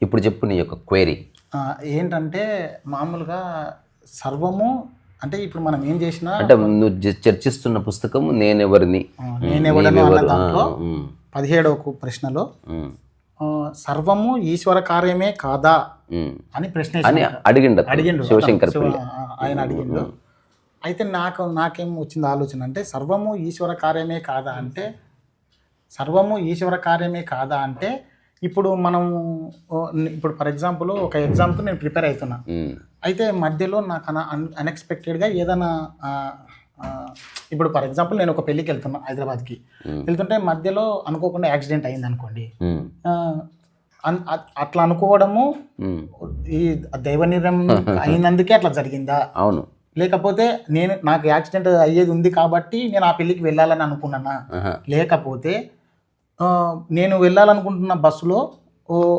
ఇప్పుడు చెప్పు నీ యొక్క క్వైరీ. ఏంటంటే మామూలుగా సర్వము అంటే ఇప్పుడు మనం ఏం చేసినా అంటే నువ్వు చర్చిస్తున్న పుస్తకము నేనెవరిని, నేనెవడను అన్న దాంట్లో 17వ ప్రశ్నలో సర్వము ఈశ్వర కార్యమే కాదా అని ప్రశ్న అని అడిగిండు శివశంకర్ ఆయన అడిగిండు. అయితే నాకేం వచ్చింది ఆలోచన అంటే సర్వము ఈశ్వర కార్యమే కాదా అంటే సర్వము ఈశ్వర కార్యమే కాదా అంటే ఇప్పుడు మనము ఇప్పుడు ఫర్ ఎగ్జాంపుల్ ఒక ఎగ్జామ్కి నేను ప్రిపేర్ అవుతున్నా, అయితే మధ్యలో నాకు అన్ఎక్స్పెక్టెడ్గా ఏదైనా ఇప్పుడు ఫర్ ఎగ్జాంపుల్ నేను ఒక పెళ్ళికి వెళ్తున్నా హైదరాబాద్కి, వెళ్తుంటే మధ్యలో అనుకోకుండా యాక్సిడెంట్ అయింది అనుకోండి, అట్లా అనుకోవడము ఈ దైవ నిర్ణయం అయినందుకే అట్లా జరిగిందా, అవును, లేకపోతే నాకు యాక్సిడెంట్ అయ్యేది ఉంది కాబట్టి నేను ఆ పెళ్ళికి వెళ్ళాలని అనుకున్నానా, లేకపోతే నేను వెళ్ళాలనుకుంటున్న బస్సులో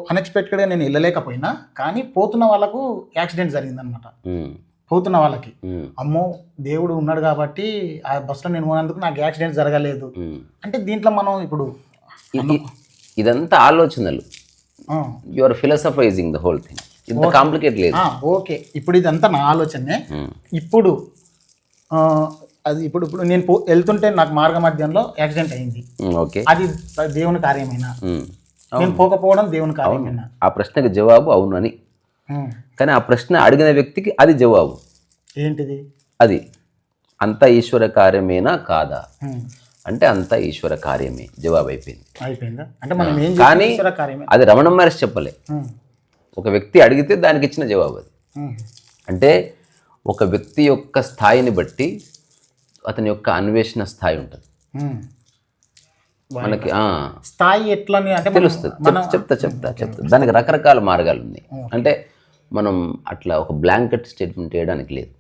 అన్ఎక్స్పెక్టెడ్గా నేను వెళ్ళలేకపోయినా కానీ పోతున్న వాళ్ళకు యాక్సిడెంట్ జరిగిందనమాట. పోతున్న వాళ్ళకి అమ్మో దేవుడు ఉన్నాడు కాబట్టి ఆ బస్సులో నేను పోయినందుకు నాకు యాక్సిడెంట్ జరగలేదు అంటే దీంట్లో మనం ఇప్పుడు ఇదంతా ఆలోచనలు, you are philosophizing the whole thing, ఇంత కాంప్లికేట్ లేదు. ఓకే, ఇప్పుడు ఇదంతా నా ఆలోచనే. ఇప్పుడు అది ఇప్పుడు నేను వెళ్తుంటే నాకు మార్గ మధ్యంలో యాక్సిడెంట్ అయింది, ఓకే, అది దేవుని కార్యమైనా, నేను పోకపోవడం దేవుని కార్యమైనా? ఆ ప్రశ్నకి జవాబు అవును అని, కానీ ఆ ప్రశ్న అడిగిన వ్యక్తికి అది జవాబు ఏంటిది? అది అంతా ఈశ్వర కార్యమేనా కాదా అంటే అంతా ఈశ్వర కార్యమే జవాబు అయిపోయిందా? అంటే మనం ఏం కానీ అది రమణ మహర్షి చెప్పలే, ఒక వ్యక్తి అడిగితే దానికి ఇచ్చిన జవాబు అది. అంటే ఒక వ్యక్తి యొక్క స్థాయిని బట్టి అతని యొక్క అన్వేషణ స్థాయి ఉంటుంది మనకి. స్థాయి ఎట్లా అంటే తెలుస్తుంది, చెప్తా. దానికి రకరకాల మార్గాలు ఉన్నాయి. అంటే మనం అట్లా ఒక బ్లాంకెట్ స్టేట్మెంట్ చేయడానికి లేదు.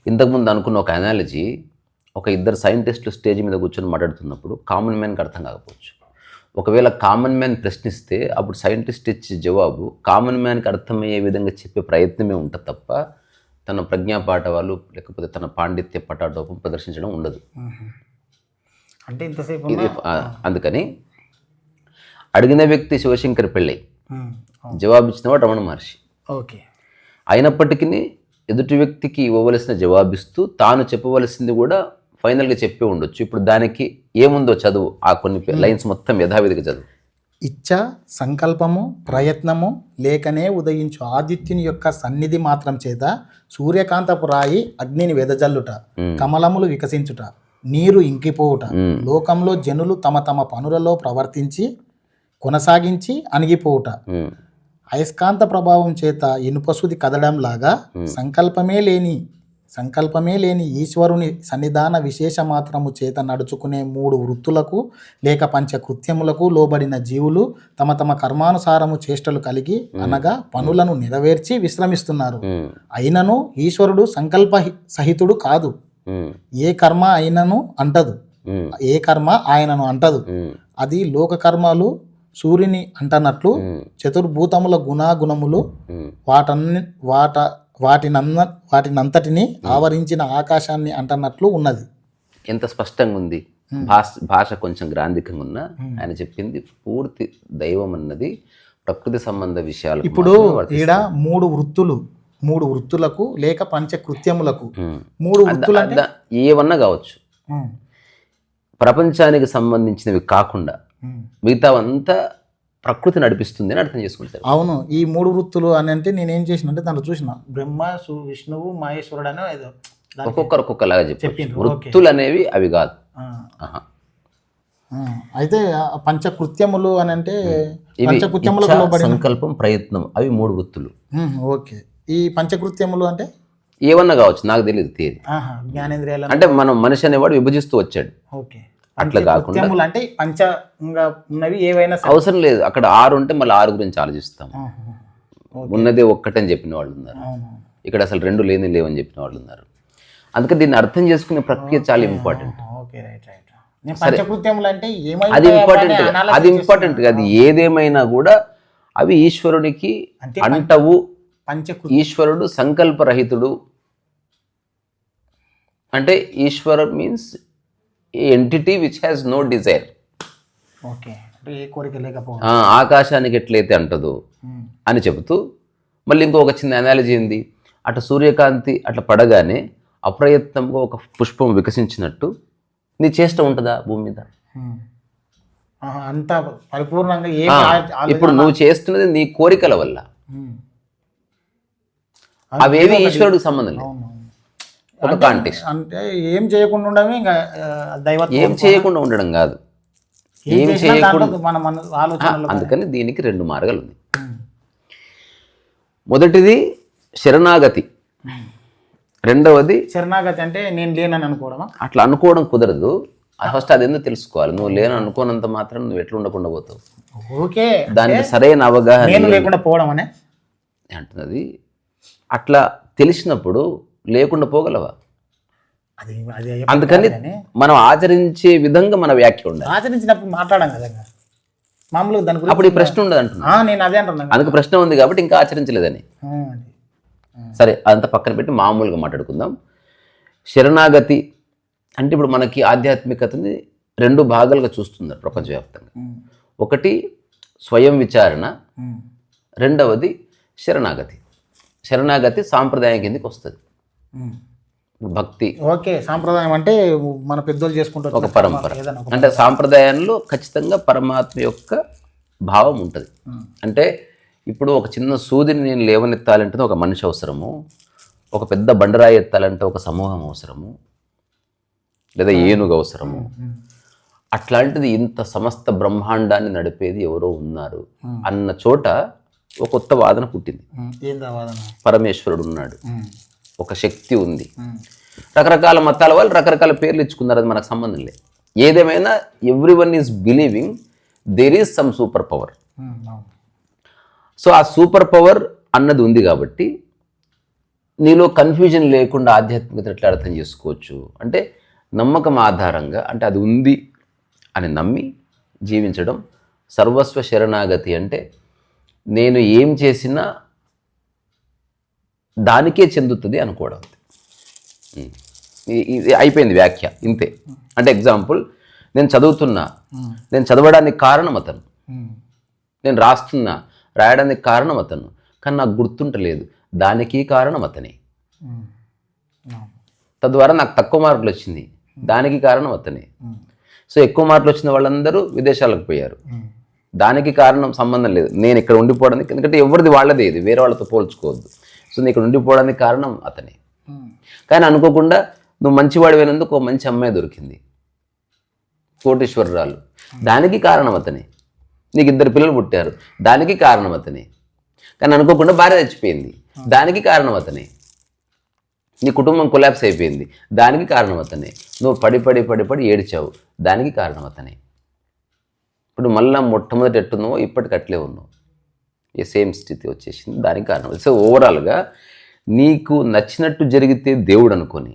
ఇంతకుముందు అనుకున్న ఒక అనాలజీ, ఒక ఇద్దరు సైంటిస్టులు స్టేజ్ మీద కూర్చొని మాట్లాడుతున్నప్పుడు కామన్ మ్యాన్కి అర్థం కాకపోవచ్చు. ఒకవేళ కామన్ మ్యాన్ ప్రశ్నిస్తే అప్పుడు సైంటిస్ట్ ఇచ్చే జవాబు కామన్ మ్యాన్కి అర్థమయ్యే విధంగా చెప్పే ప్రయత్నమే ఉంటుంది తప్ప తన ప్రజ్ఞాపాఠవాలు లేకపోతే తన పాండిత్య పటాటోపం ప్రదర్శించడం ఉండదు. అంటే ఇంతసేపు అందుకని అడిగిన వ్యక్తి శివశంకర్ పెళ్ళై జవాబిచ్చినవాడు రమణ మహర్షి. ఓకే, అయినప్పటికీ ఎదుటి వ్యక్తికి ఇవ్వవలసిన జవాబిస్తూ తాను చెప్పవలసింది కూడా ఫైనల్గా చెప్పే ఉండొచ్చు. ఇప్పుడు దానికి ఏముందో చదువు, ఆ కొన్ని లైన్స్ మొత్తం యథావిధిగా చదువు. ఇచ్చ, సంకల్పము, ప్రయత్నము లేకనే ఉదయించు ఆదిత్యుని యొక్క సన్నిధి మాత్రం చేత సూర్యకాంతపు రాయి అగ్నిని వెదజల్లుట, కమలములు వికసించుట, నీరు ఇంకిపోవుట, లోకంలో జనులు తమ తమ పనులలో ప్రవర్తించి కొనసాగించి అణిగిపోవుట, అయస్కాంత ప్రభావం చేత ఇనుపసుది కదడం లాగా సంకల్పమే లేని ఈశ్వరుని సన్నిధాన విశేష మాత్రము చేత నడుచుకునే 3 వృత్తులకు లేక పంచకృత్యములకు లోబడిన జీవులు తమ తమ కర్మానుసారము చేష్టలు కలిగి అనగా పనులను నెరవేర్చి విశ్రమిస్తున్నారు. అయినను ఈశ్వరుడు సంకల్ప సహితుడు కాదు. ఏ కర్మ ఆయనను అంటదు. అది లోక కర్మలు సూర్యుని అంటనట్లు చతుర్భూతముల గుణాగుణములు వాటినంతటిని ఆవరించిన ఆకాశాన్ని అంటనట్లు ఉన్నది. ఎంత స్పష్టంగా ఉంది. భాష కొంచెం గ్రాంధికంగా ఉన్నా ఆయన చెప్పింది పూర్తి. దైవం అన్నది ప్రకృతి సంబంధ విషయాలు. ఇప్పుడు ఈడ 3 వృత్తులకు లేక పంచకృత్యములకు 3 వృత్తులు అంటే ఏమన్నా కావచ్చు, ప్రపంచానికి సంబంధించినవి కాకుండా మిగతావంతా ప్రకృతి నడిపిస్తుంది అని అర్థం చేసుకుంటారు. అవును, ఈ 3 వృత్తులు అని అంటే నేనేం చేసిన అంటే దాంట్లో చూసిన బ్రహ్మ, విష్ణువు, మహేశ్వరుడు అని ఏదో ఒక్కొక్కలాగా చెప్పింది. వృత్తులు అనేవి అవి కాదు. అయితే పంచకృత్యములు అని అంటే సంకల్పం, ప్రయత్నం, అవి 3 వృత్తులు. ఓకే, ఈ పంచకృత్యములు అంటే ఏమన్నా కావచ్చు, నాకు తెలియదు తేదీ. జ్ఞానేంద్రియాలు అంటే మనం మనిషి అనేవాడు విభజిస్తూ వచ్చాడు. ఓకే, అట్లా కాకుండా అంటే పంచంగా ఉన్నవి ఏవైనా అవసరం లేదు. అక్కడ 6 ఉంటే మళ్ళీ 6 గురించి ఆలోచిస్తాం. ఉన్నదే ఒక్కటని చెప్పిన వాళ్ళు ఉన్నారు, ఇక్కడ అసలు 2 లేవని చెప్పిన వాళ్ళు ఉన్నారు. అందుకని దీన్ని అర్థం చేసుకునే ప్రక్రియ చాలా ఇంపార్టెంట్. అది ఇంపార్టెంట్. అది ఏదేమైనా కూడా అవి ఈశ్వరునికి అంటవు. ఈశ్వరుడు సంకల్పరహితుడు. అంటే Ishwara means entity which has no desire. Okay, అంటే ఏ కోరిక లేకపోవడం. ఆకాశానికి ఎట్లయితే అంటదో అని చెబుతూ మళ్ళీ ఇంకొక చిన్న అనాలజీ ఏంది, అట్లా సూర్యకాంతి అట్లా పడగానే అప్రయత్నంగా ఒక పుష్పం వికసించినట్టు నీ చేష్ట ఉంటుందా భూమి మీద? అంత పరిపూర్ణంగా ఇప్పుడు నువ్వు చేస్తున్నది నీ కోరికల వల్ల, అవేవి ఈశ్వరుడికి సంబంధం లేదు. ఒక కాంటెక్స్ట్ అంటే ఏం చేయకుండా ఉండడమే ఇంకా దైవత్వం. ఏం చేయకుండా ఉండడం కాదు, ఏం చేయకుండా మన ఆలోచనలు. అందుకని దీనికి 2 మార్గాలు ఉన్నాయి. మొదటిది శరణాగతి, రెండవది శరణాగతి అంటే నేను లేనని అనుకోవడమా? అట్లా అనుకోవడం కుదరదు. ఫస్ట్ అది ఎందుకు తెలుసుకోవాలి. నువ్వు లేని అనుకోనంత మాత్రం నువ్వు ఎట్లా ఉండకుండా పోతావు. ఓకే, దానికి సరైన అవగాహన నేను లేకుండా పోవడం అనే అంటున్నది. అట్లా తెలిసినప్పుడు లేకుండా పోగలవా? అందుకని మనం ఆచరించే విధంగా మన వ్యాఖ్య ఉండాలి. ఆచరించినప్పుడు మాట్లాడాం కదా మామూలుగా దాని గురించి. అప్పుడు ఈ ప్రశ్న ఉండదు అంటున్నా. నేను అదే అంటున్నాను. అందుకు ప్రశ్న ఉంది కాబట్టి ఇంకా ఆచరించలేదని. సరే, అదంతా పక్కన పెట్టి మామూలుగా మాట్లాడుకుందాం. శరణాగతి అంటే ఇప్పుడు మనకి ఆధ్యాత్మికతని 2 భాగాలుగా చూస్తున్నారు ప్రపంచవ్యాప్తంగా. ఒకటి స్వయం విచారణ, రెండవది శరణాగతి. శరణాగతి సాంప్రదాయం కిందకి వస్తుంది. భక్తి ఓకే, సాంప్రదాయం అంటే మన పెద్దోళ్ళు చేసుకుంటారు ఒక పరంపర. అంటే సాంప్రదాయంలో ఖచ్చితంగా పరమాత్మ యొక్క భావం ఉంటుంది. అంటే ఇప్పుడు ఒక చిన్న సూదిని నేను లేవనెత్తాలంటే ఒక మనిషి అవసరము, ఒక పెద్ద బండరాయి ఎత్తాలంటే ఒక సమూహం అవసరము, లేదా ఏనుగు అవసరము. అట్లాంటిది ఇంత సమస్త బ్రహ్మాండాన్ని నడిపేది ఎవరో ఉన్నారు అన్న చోట ఒక కొత్త వాదన పుట్టింది. పరమేశ్వరుడు ఉన్నాడు, ఒక శక్తి ఉంది. రకరకాల మతాల వాళ్ళు రకరకాల పేర్లు ఇచ్చుకున్నారు, అది మనకు సంబంధం లేదు. ఏదేమైనా everyone is believing there is some super power. So ఆ సూపర్ పవర్ అన్నది ఉంది కాబట్టి నీలో కన్ఫ్యూజన్ లేకుండా ఆధ్యాత్మికత ఎట్లా అర్థం చేసుకోవచ్చు అంటే నమ్మకం ఆధారంగా, అంటే అది ఉంది అని నమ్మి జీవించడం. సర్వస్వ శరణాగతి అంటే నేను ఏం చేసినా దానికే చెందుతుంది అనుకోవడం. ఇది అయిపోయింది వ్యాఖ్య, ఇంతే. అంటే ఎగ్జాంపుల్, నేను చదువుతున్నా, నేను చదవడానికి కారణం అతను, నేను రాయడానికి కారణం అతను, కానీ నాకు గుర్తుంటలేదు, దానికి కారణం అతనే. తద్వారా నాకు తక్కువ మార్కులు వచ్చింది, దానికి కారణం అతనే. సో ఎక్కువ మార్కులు వచ్చిన వాళ్ళందరూ విదేశాలకు పోయారు, దానికి కారణం సంబంధం లేదు, నేను ఇక్కడ ఉండిపోవడానికి. ఎందుకంటే ఎవరిది వాళ్ళదే, ఇది వేరే వాళ్ళతో పోల్చుకోవద్దు. సో నేను ఇక్కడ ఉండిపోవడానికి కారణం అతనే. కానీ అనుకోకుండా నువ్వు మంచివాడిపోయినందుకు ఒక మంచి అమ్మాయి దొరికింది, కోటీశ్వరరాలు, దానికి కారణం అతనే. నీకు 2 పిల్లలు పుట్టారు, దానికి కారణం అతనే. కానీ అనుకోకుండా భార్య చచ్చిపోయింది, దానికి కారణం అతనే. నీ కుటుంబం కొలాప్స్ అయిపోయింది, దానికి కారణం అతనే. నువ్వు పడి ఏడ్చావు, దానికి కారణం అతనే. ఇప్పుడు మళ్ళీ మొట్టమొదటి ఎట్టున్నావో ఇప్పటికి అట్లే ఉన్నావు, ఈ సేమ్ స్థితి వచ్చేసింది, దానికి కారణం. సో ఓవరాల్గా నీకు నచ్చినట్టు జరిగితే దేవుడు అనుకొని,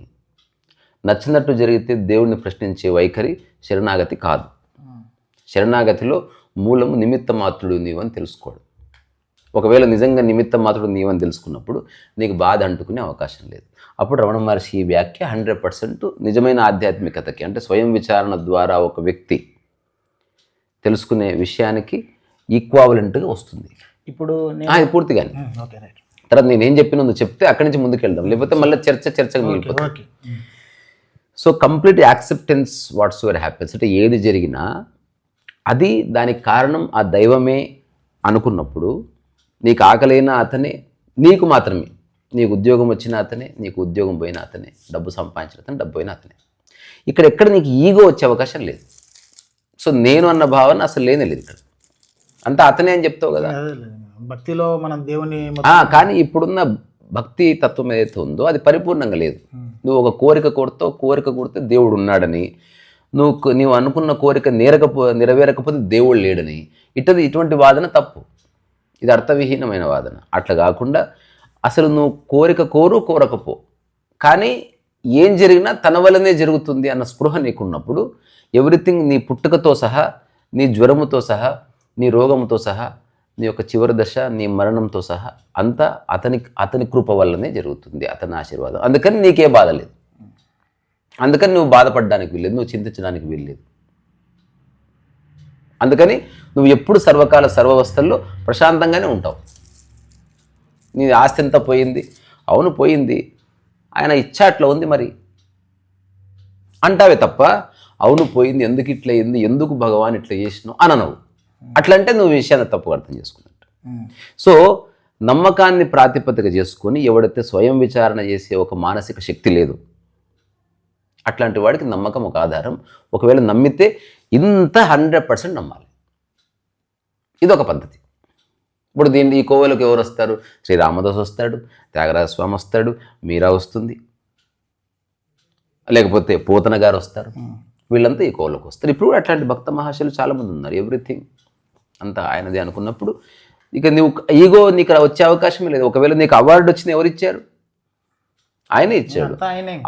నచ్చినట్టు జరిగితే దేవుడిని ప్రశ్నించే వైఖరి శరణాగతి కాదు. శరణాగతిలో మూలము నిమిత్త మాత్రుడు నీవని తెలుసుకోవడం. ఒకవేళ నిజంగా నిమిత్త మాత్రుడు నీవని తెలుసుకున్నప్పుడు నీకు బాధ అంటుకునే అవకాశం లేదు. అప్పుడు రమణ మహర్షి ఈ వ్యాఖ్య 100% నిజమైన ఆధ్యాత్మికతకి, అంటే స్వయం విచారణ ద్వారా ఒక వ్యక్తి తెలుసుకునే విషయానికి ఈక్వావలెంట్గా వస్తుంది. ఇప్పుడు అది పూర్తిగానే. తర్వాత నేనేం చెప్పిన నువ్వు చెప్తే అక్కడి నుంచి ముందుకు వెళ్దాం, లేకపోతే మళ్ళీ చర్చగా మిగిలిపోతుంది. So complete acceptance what's ever happens, అంటే ఏది జరిగినా అది దానికి కారణం ఆ దైవమే అనుకున్నప్పుడు, నీకు ఆకలైన అతనే, నీకు మాత్రమే, నీకు ఉద్యోగం వచ్చిన అతనే, నీకు ఉద్యోగం పోయిన అతనే, డబ్బు సంపాదించిన అతనే, డబ్బు పోయిన అతనే. ఎక్కడ నీకు ఈగో వచ్చే అవకాశం లేదు. సో నేను అన్న భావన అసలు లేనే లేదు ఇక్కడ, అంతా అతనే అని చెప్తావు కదా. భక్తిలో మనం దేవుని కానీ ఇప్పుడున్న భక్తి తత్వం ఏదైతే ఉందో అది పరిపూర్ణంగా లేదు. నువ్వు ఒక కోరిక కోరితే దేవుడు ఉన్నాడని, నువ్వు అనుకున్న కోరిక నెరవేరకపోతే దేవుడు లేడని, ఇటువంటి వాదన తప్పు. ఇది అర్థవిహీనమైన వాదన. అట్లా కాకుండా అసలు నువ్వు కోరకపో, కానీ ఏం జరిగినా తన వల్లనే జరుగుతుంది అన్న స్పృహ నీకున్నప్పుడు, ఎవ్రీథింగ్, నీ పుట్టుకతో సహా, నీ జ్వరముతో సహా, నీ రోగముతో సహా, నీ యొక్క చివరి దశ, నీ మరణంతో సహా అంతా అతని కృప వల్లనే జరుగుతుంది, అతని ఆశీర్వాదం. అందుకని నీకే బాధ లేదు, అందుకని నువ్వు బాధపడడానికి వీల్లేదు, నువ్వు చింతించడానికి వీల్లేదు. అందుకని నువ్వు ఎప్పుడు సర్వకాల సర్వవస్థల్లో ప్రశాంతంగానే ఉంటావు. నీ ఆస్తి ఎంత పోయింది, అవును పోయింది, ఆయన ఇచ్చా అట్లా ఉంది మరి అంటావే తప్ప అవును పోయింది, ఎందుకు ఇట్లా అయింది, ఎందుకు భగవాన్ ఇట్లా చేసినావు అనవు. అట్లంటే నువ్వు విషయాన్ని తప్పుగా అర్థం చేసుకున్నట్టు. సో నమ్మకాన్ని ప్రాతిపదిక చేసుకొని ఎవడైతే స్వయం విచారణ చేసే ఒక మానసిక శక్తి లేదు, అట్లాంటి వాడికి నమ్మకం ఒక ఆధారం. ఒకవేళ నమ్మితే ఇంత 100% నమ్మాలి. ఇదొక పద్ధతి. ఇప్పుడు దీన్ని ఈ కోవెలకు ఎవరు వస్తారు? శ్రీ రామదాస్ వస్తాడు, త్యాగరాజ స్వామి వస్తాడు, మీరా వస్తుంది, లేకపోతే పోతన గారు వస్తారు. వీళ్ళంతా ఈ కోవెలకు వస్తారు. ఇప్పుడు కూడా అట్లాంటి భక్త మహాశయులు చాలామంది ఉన్నారు. ఎవ్రీథింగ్ అంతా ఆయనదే అనుకున్నప్పుడు ఇక నువ్వు ఈగో నీకు వచ్చే అవకాశమే లేదు. ఒకవేళ నీకు అవార్డు వచ్చింది ఎవరు ఇచ్చారు? ఆయనే ఇచ్చాడు.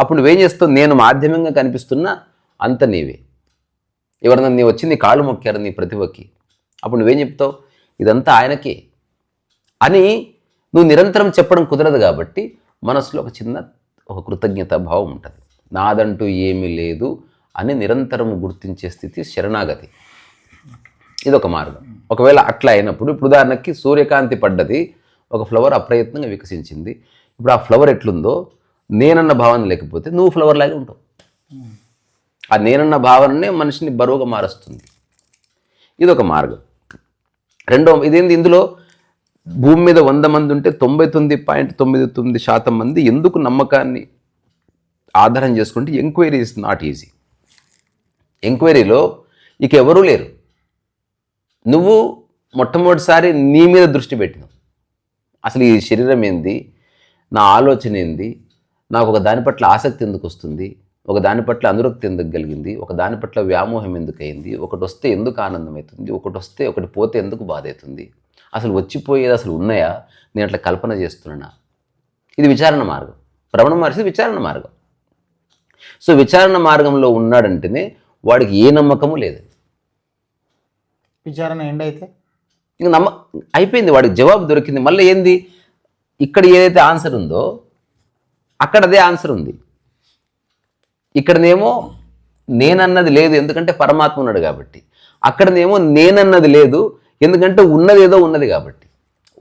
అప్పుడు నువ్వేం చేస్తావు? నేను మాధ్యమంగా కనిపిస్తున్నా, అంత నీవే. ఎవరన్నా నీ వచ్చి నీ కాళ్ళు మొక్కారు నీ ప్రతిభకి, అప్పుడు నువ్వేం చెప్తావు? ఇదంతా ఆయనకే అని నువ్వు నిరంతరం చెప్పడం కుదరదు. కాబట్టి మనసులో ఒక కృతజ్ఞత భావం ఉంటుంది. నాదంటూ ఏమీ లేదు అని నిరంతరం గుర్తించే స్థితి శరణాగతి. ఇదొక మార్గం. ఒకవేళ అట్లా అయినప్పుడు, ఇప్పుడు ఉదాహరణకి సూర్యకాంతి పడ్డది, ఒక ఫ్లవర్ అప్రయత్నంగా వికసించింది. ఇప్పుడు ఆ ఫ్లవర్ ఎట్లుందో నేనన్న భావన లేకపోతే నువ్వు ఫ్లవర్ లాగే ఉంటావు. ఆ నేనన్న భావననే మనిషిని బరువుగా మారుస్తుంది. ఇదొక మార్గం. ఇదేంది, ఇందులో భూమి మీద 100 మంది ఉంటే 99.99% మంది ఎందుకు నమ్మకాన్ని ఆధారం చేసుకుంటే ఎంక్వైరీ ఇస్ నాట్ ఈజీ. ఎంక్వైరీలో ఇక ఎవరూ లేరు. నువ్వు మొట్టమొదటిసారి నీ మీద దృష్టి పెట్టినావు. అసలు ఈ శరీరం ఏంది, నా ఆలోచన ఏంది, నాకు ఒక దాని పట్ల ఆసక్తి ఎందుకు వస్తుంది, ఒక దాని పట్ల అనురక్తి ఎందుకు కలిగింది, ఒక దాని పట్ల వ్యామోహం ఎందుకు అయింది, ఒకటి వస్తే ఎందుకు ఆనందం అవుతుంది, ఒకటి పోతే ఎందుకు బాధ అవుతుంది, అసలు వచ్చిపోయేది అసలు ఉన్నాయా, నేను అట్లా కల్పన చేస్తున్నా. ఇది విచారణ మార్గం. రమణ మహర్షి విచారణ మార్గం. సో విచారణ మార్గంలో ఉన్నాడంటేనే వాడికి ఏ నమ్మకము లేదు. విచారణ ఎండ్ అయితే ఇంక అయిపోయింది, వాడికి జవాబు దొరికింది. మళ్ళీ ఏంది, ఇక్కడ ఏదైతే ఆన్సర్ ఉందో అక్కడ అదే ఆన్సర్ ఉంది. ఇక్కడనేమో నేనన్నది లేదు, ఎందుకంటే పరమాత్మ ఉన్నాడు కాబట్టి. అక్కడనేమో నేనన్నది లేదు, ఎందుకంటే ఉన్నది ఏదో ఉన్నది కాబట్టి.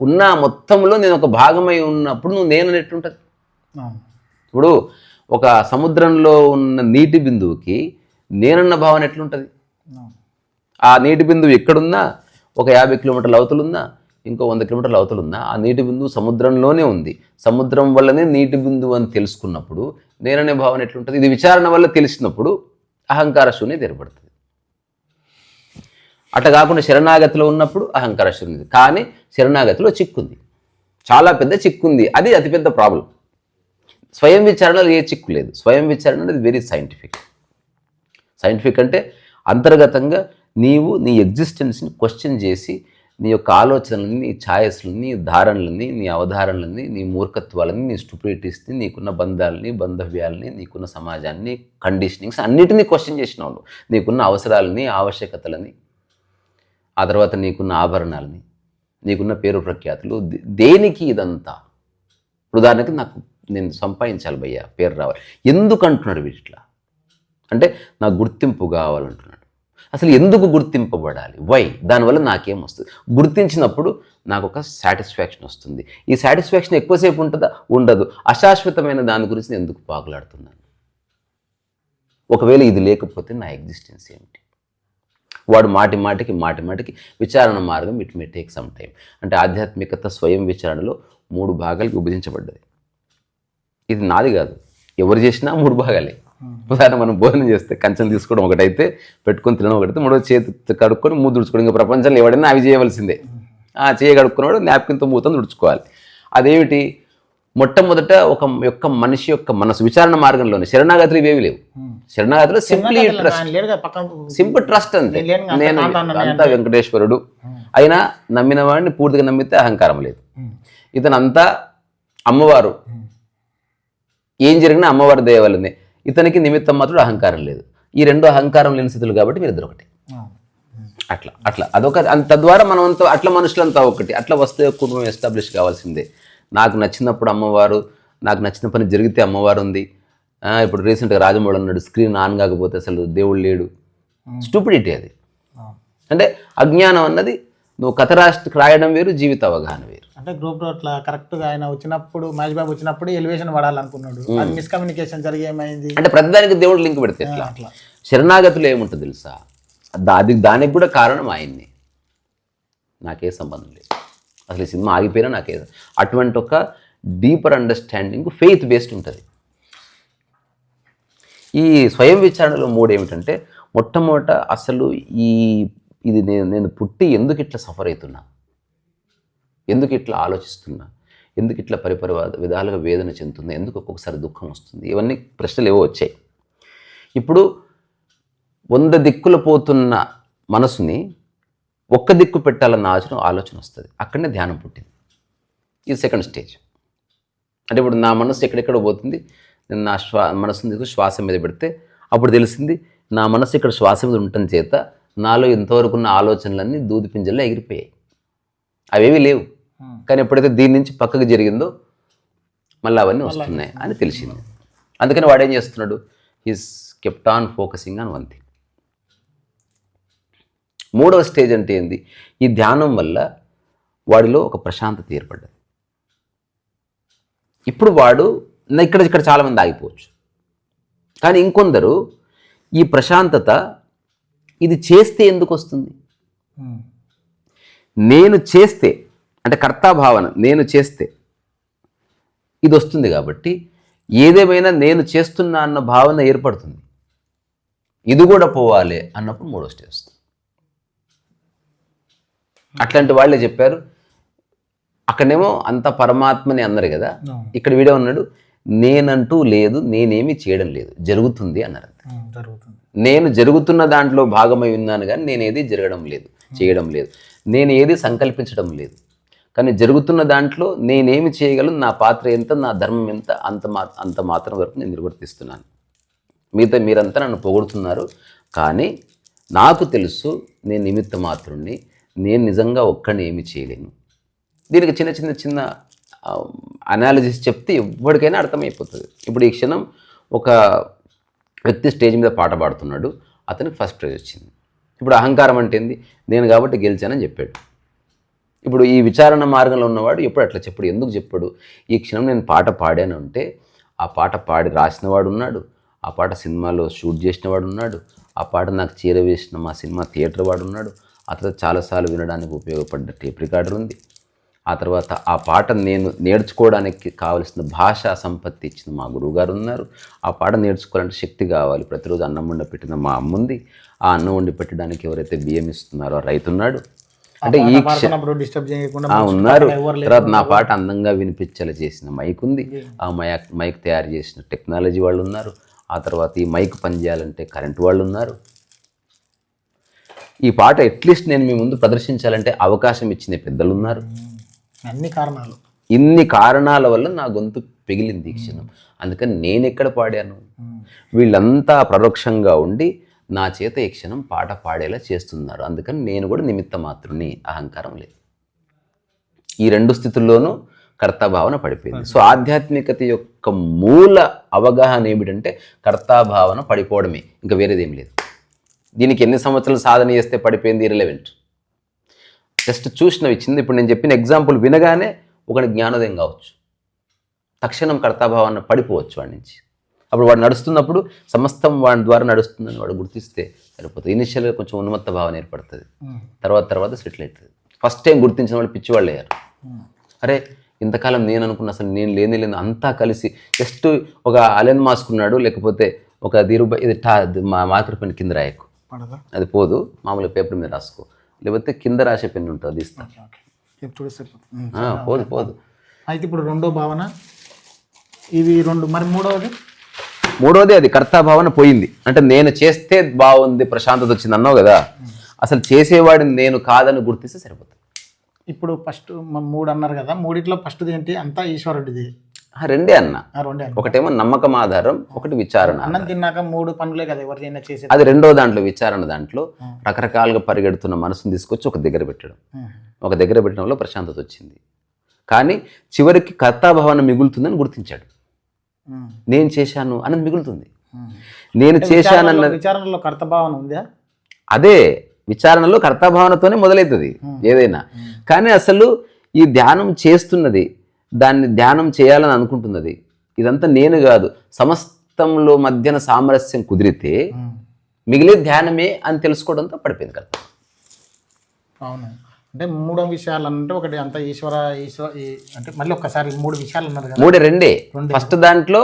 ఉన్న మొత్తంలో నేను ఒక భాగమై ఉన్నప్పుడు నువ్వు నేనని ఎట్లుంటుంది? ఇప్పుడు ఒక సముద్రంలో ఉన్న నీటి బిందువుకి నేనన్న భావన ఎట్లుంటుంది? ఆ నీటి బిందువు ఎక్కడున్నా, ఒక 50 కిలోమీటర్ల అవతలున్నా, ఇంకో 100 కిలోమీటర్ల అవతలున్నా, ఆ నీటి బిందువు సముద్రంలోనే ఉంది. సముద్రం వల్లనే నీటి బిందువు అని తెలుసుకున్నప్పుడు నేననే భావన ఎట్లుంటుంది? ఇది విచారణ వల్ల తెలిసినప్పుడు అహంకార శూన్యత ఏర్పడుతుంది. అట్లా కాకుండా శరణాగతిలో ఉన్నప్పుడు అహంకార శూన్యత. కానీ శరణాగతిలో చిక్కుంది, చాలా పెద్ద చిక్కుంది. అది అతిపెద్ద ప్రాబ్లం. స్వయం విచారణలో ఏ చిక్కు లేదు. స్వయం విచారణ అనేది వెరీ సైంటిఫిక్. సైంటిఫిక్ అంటే అంతర్గతంగా నీవు నీ ఎగ్జిస్టెన్స్ని క్వశ్చన్ చేసి నీ యొక్క ఆలోచనలని, నీ ఛాయస్లని, నీ ధారణలని, నీ అవధారణలని, నీ మూర్ఖత్వాలని, నీ స్టూపిడిటీస్ని, నీకున్న బంధాలని, బంధవ్యాలని, నీకున్న సమాజాన్ని, కండిషనింగ్స్ అన్నిటినీ క్వశ్చన్ చేసినావు. నీకున్న అవసరాలని, ఆవశ్యకతలని, ఆ తర్వాత నీకున్న ఆభరణాలని, నీకున్న పేరు ప్రఖ్యాతులు, దేనికి ఇదంతా? ఉదాహరణకి నేను సంపాదించాలి భయ్యా, పేరు రావాలి, ఎందుకు అంటున్నాడు వీటిట్లా? అంటే నాకు గుర్తింపు కావాలంటున్నాడు. అసలు ఎందుకు గుర్తింపబడాలి? వై? దానివల్ల నాకేం వస్తుంది? గుర్తించినప్పుడు నాకు ఒక సాటిస్ఫాక్షన్ వస్తుంది. ఈ సాటిస్ఫాక్షన్ ఎక్కువసేపు ఉంటుందా? ఉండదు. అశాశ్వతమైన దాని గురించి నేను ఎందుకు పాకులాడుతున్నాను? ఒకవేళ ఇది లేకపోతే నా ఎగ్జిస్టెన్స్ ఏమిటి? వాడు మాటి మాటికి విచారణ మార్గం it may take some time. అంటే ఆధ్యాత్మికత స్వయం విచారణలో 3 భాగాలకు విభజించబడ్డది. ఇది నాది కాదు, ఎవరు చేసినా 3 భాగాలే. ఉదాహరణ, మనం భోజనం చేస్తే కంచెలు తీసుకోవడం ఒకటైతే, పెట్టుకొని తినడం ఒకటైతే, 3వ చేతి కడుక్కొని మూత తుడుచుకోవడం. ఇంకా ప్రపంచంలో ఎవడైనా అవి చేయవలసిందే. చేయ కడుక్కున్నవాడు నాప్కిన్తో మూతను తుడుచుకోవాలి. అదేమిటి? మొట్టమొదట ఒక మనిషి యొక్క మనసు విచారణ మార్గంలోనే. శరణాగతులు ఇవేవి లేవు. శరణాగతిలో సింపుల్ ట్రస్ట్ అంతే. నేను అంతా వెంకటేశ్వరుడు అయినా నమ్మిన వాడిని పూర్తిగా నమ్మితే అహంకారం లేదు. ఇతను అంతా అమ్మవారు, ఏం జరిగినా అమ్మవారి దయ వల్లనే. ఇతనికి నిమిత్తం మాత్రం అహంకారం లేదు. ఈ 2 అహంకారం లేని స్థితులు కాబట్టి మీరు ఇద్దరు ఒకటి. అట్లా అదొక తద్వారా మనం అంతా అట్లా మనుషులంతా ఒకటి. అట్లా వస్తే కుటుంబం ఎస్టాబ్లిష్ కావాల్సిందే. నాకు నచ్చినప్పుడు అమ్మవారు, నాకు నచ్చిన పని జరిగితే అమ్మవారు ఉంది. ఇప్పుడు రీసెంట్గా రాజమౌళి అన్నాడు, స్క్రీన్ ఆన్ కాకపోతే అసలు దేవుడు లేడు. స్టూపిడిటీ అది. అంటే అజ్ఞానం అన్నది నువ్వు కథ రాయడం వేరు, జీవిత అవగాహన వేరు. అంటే గ్రూప్ లో అట్లా కరెక్ట్గా ఆయన వచ్చినప్పుడు మహేష్ బాబు వచ్చినప్పుడు ఎలివేషన్ పడాలనుకున్నాడు, అది మిస్కమ్యూనికేషన్ జరిగి ఏమైంది అంటే ప్రతిదానికి దేవుడు లింక్ పెడితే ఎట్లా? అట్లా శరణాగతిలో ఏముంటుంది తెలుసా, దానికి కూడా కారణం ఆయన్ని, నాకే సంబంధం లేదు, అసలు ఈ సినిమా ఆగిపోయినా నాకే. అటువంటి ఒక డీపర్ అండర్స్టాండింగ్ ఫెయిత్ బేస్డ్ ఉంటుంది. ఈ స్వయం విచారణలో 3 ఏమిటంటే, మొట్టమొదట అసలు ఇది నేను పుట్టి ఎందుకు ఇట్లా సఫర్ అవుతున్నా, ఎందుకు ఇట్లా ఆలోచిస్తున్నా, ఎందుకు ఇట్లా విధాలుగా వేదన చెందుతుంది, ఎందుకు ఒక్కొక్కసారి దుఃఖం వస్తుంది, ఇవన్నీ ప్రశ్నలు ఏవో వచ్చాయి. ఇప్పుడు 100 దిక్కులు పోతున్న మనసుని ఒక్క దిక్కు పెట్టాలన్న ఆలోచన వస్తుంది. అక్కడనే ధ్యానం పుట్టింది. ఇది సెకండ్ స్టేజ్. అంటే ఇప్పుడు నా మనసు ఎక్కడెక్కడ పోతుంది, నేను నా మనసుని తీసుకు శ్వాస మీద పెడితే అప్పుడు తెలిసింది నా మనసు ఇక్కడ శ్వాస మీద ఉండటం చేత నాలో ఇంతవరకు ఉన్న ఆలోచనలన్నీ దూది పింజల్లో ఎగిరిపోయాయి, అవేవి లేవు. కానీ ఎప్పుడైతే దీని నుంచి పక్కకు జరిగిందో మళ్ళీ అవన్నీ వస్తున్నాయి అని తెలిసింది. అందుకని వాడు ఏం చేస్తున్నాడు, he's kept on focusing on one thing. 3వ స్టేజ్ అంటే ఏంది, ఈ ధ్యానం వల్ల వాడిలో ఒక ప్రశాంతత ఏర్పడ్డది. ఇప్పుడు వాడు ఇక్కడ చాలామంది ఆగిపోవచ్చు, కానీ ఇంకొందరు ఈ ప్రశాంతత ఇది చేస్తే ఎందుకు వస్తుంది, నేను చేస్తే అంటే కర్తాభావన, నేను చేస్తే ఇది వస్తుంది. కాబట్టి ఏదేమైనా నేను చేస్తున్నా అన్న భావన ఏర్పడుతుంది, ఇది కూడా పోవాలి అన్నప్పుడు 3వ స్టేజ్ వస్తుంది. అట్లాంటి వాళ్ళే చెప్పారు. అక్కడేమో అంత పరమాత్మని అన్నారు కదా, ఇక్కడ వీడే ఉన్నాడు నేనంటూ లేదు, నేనేమి చేయడం లేదు, జరుగుతుంది అన్నారు. నేను జరుగుతున్న దాంట్లో భాగమై ఉన్నాను, కానీ నేనేది జరగడం లేదు, చేయడం లేదు, నేను ఏది సంకల్పించడం లేదు. కానీ జరుగుతున్న దాంట్లో నేనేమి చేయగలను, నా పాత్ర ఎంత, నా ధర్మం ఎంత, అంత మాత్రం వరకు నేను నిర్వర్తిస్తున్నాను. మీరంతా నన్ను పొగుడుతున్నారు, కానీ నాకు తెలుసు నేను నిమిత్త మాత్రుణ్ణి, నేను నిజంగా ఒక్కడిని ఏమి చేయలేను. దీనికి చిన్న అనాలిసిస్ చెప్తే ఎవరికైనా అర్థమైపోతుంది. ఇప్పుడు ఈ క్షణం ఒక వ్యక్తి స్టేజ్ మీద పాట పాడుతున్నాడు, అతనికి ఫస్ట్ ప్రైజ్ వచ్చింది. ఇప్పుడు అహంకారం అంటే ఏంది, నేను కాబట్టి గెలిచానని చెప్పాడు. ఇప్పుడు ఈ విచారణ మార్గంలో ఉన్నవాడు ఎప్పుడు అట్లా చెప్పాడు, ఎందుకు చెప్పాడు, ఈ క్షణం నేను పాట పాడాను అంటే ఆ పాట పాడి రాసినవాడు ఉన్నాడు, ఆ పాట సినిమాలో షూట్ చేసినవాడు ఉన్నాడు, ఆ పాట నాకు చేరవేసిన మా సినిమా థియేటర్ వాడు ఉన్నాడు, ఆ తర్వాత చాలాసార్లు వినడానికి ఉపయోగపడ్డ టేప్ రికార్డర్ ఉంది, ఆ తర్వాత ఆ పాట నేను నేర్చుకోవడానికి కావలసిన భాషా సంపత్తి ఇచ్చిన మా గురువుగారు ఉన్నారు, ఆ పాట నేర్చుకోవాలంటే శక్తి కావాలి, ప్రతిరోజు అన్నం వండి పెట్టిన మా అమ్మ ఉంది, ఆ అన్నం వండి పెట్టడానికి ఎవరైతే బియ్యం ఇస్తున్నారో ఆ రైతు ఉన్నాడు. అంటే ఈ ఉన్నారు. తర్వాత నా పాట అందంగా వినిపించేలా చేసిన మైక్ ఉంది, ఆ మైక్ తయారు చేసిన టెక్నాలజీ వాళ్ళు ఉన్నారు, ఆ తర్వాత ఈ మైక్ పనిచేయాలంటే కరెంటు వాళ్ళు ఉన్నారు. ఈ పాట అట్లీస్ట్ నేను మీ ముందు ప్రదర్శించాలంటే అవకాశం ఇచ్చిన పెద్దలు ఉన్నారు. ఇన్ని కారణాల వల్ల నా గొంతు పెగిలింది ఈ క్షణం. అందుకని నేను ఎక్కడ పాడాను, వీళ్ళంతా పరోక్షంగా ఉండి నా చేత ఈ క్షణం పాట పాడేలా చేస్తున్నారు. అందుకని నేను కూడా నిమిత్త మాత్రుని, అహంకారం లేదు. ఈ 2 స్థితుల్లోనూ కర్తాభావన పడిపోయింది. సో ఆధ్యాత్మికత యొక్క మూల అవగాహన ఏమిటంటే కర్తాభావన పడిపోవడమే, ఇంకా వేరేదేం లేదు. దీనికి ఎన్ని సంవత్సరాలు సాధన చేస్తే పడిపోయింది ఇర్రెలెవెంట్. జస్ట్ చూసినవి ఇచ్చింది. ఇప్పుడు నేను చెప్పిన ఎగ్జాంపుల్ వినగానే ఒకటి జ్ఞానోదయం కావచ్చు, తక్షణం కర్తాభావన పడిపోవచ్చు వాడి నుంచి. అప్పుడు వాడు నడుస్తున్నప్పుడు సమస్తం వాడి ద్వారా నడుస్తుందని వాడు గుర్తిస్తే సరిపోతుంది. ఇనిషియల్గా కొంచెం ఉన్మత్త భావన ఏర్పడుతుంది, తర్వాత సెటిల్ అవుతుంది. ఫస్ట్ టైం గుర్తించిన వాళ్ళు పిచ్చివాళ్ళు అయ్యారు. అరే ఇంతకాలం నేను అనుకున్న అసలు నేను లేని అంతా కలిసి జస్ట్ ఒక అలెన్ మాస్కున్నాడు, లేకపోతే ఒక ధీరుబాయ్ ఇది మార్కర్ పెన్ కింద రాయకు, అది పోదు, మామూలుగా పేపర్ మీద రాసుకో, లేకపోతే కింద రాసే పెన్ను ఉంటుంది ఇస్తా, పోదు. అయితే ఇప్పుడు 2వ భావన ఇవి 2. మరి మూడవది అది కర్తాభావన పోయింది. అంటే నేను చేస్తే బాగుంది, ప్రశాంతత వచ్చింది అన్నావు కదా, అసలు చేసేవాడిని నేను కాదని గుర్తిస్తే సరిపోతుంది. ఇప్పుడు ఫస్ట్ 3 అన్నారు కదా, 3 ఫస్ట్ది ఏంటి, అంతా ఈశ్వరుడిది. 2 అన్న, ఒకటేమో నమ్మకం ఆధారం, ఒకటి విచారణ. అన్నం తిన్నాక 3 పనులే కదా ఎవరిదైనా చేసేది. అది 2వ దాంట్లో విచారణ దాంట్లో రకరకాలుగా పరిగెడుతున్న మనసును తీసుకొచ్చి ఒక దగ్గర పెట్టడం వల్ల ప్రశాంతత వచ్చింది. కానీ చివరికి కర్తాభావన మిగులుతుందని గుర్తించాడు. నేను చేశాను అన్నది మిగులుతుంది. నేను చేశానన్న విచారణలో కర్తభావన ఉందా? అదే విచారణలో కర్తాభావనతోనే మొదలవుతుంది ఏదైనా. కానీ అసలు ఈ ధ్యానం చేస్తున్నది, దాన్ని ధ్యానం చేయాలని అనుకుంటున్నది, ఇదంతా నేను కాదు, సమస్తంలో మధ్యన సామరస్యం కుదిరితే మిగిలే ధ్యానమే అని తెలుసుకోవడంతో పడిపోయింది కదా. అవును. అంటే మూడో విషయాలు అంటే ఒకటి అంత అంటే మళ్ళీ ఒక్కసారి 3 విషయాలు అన్నారు కదా. రెండే. ఫస్ట్ దాంట్లో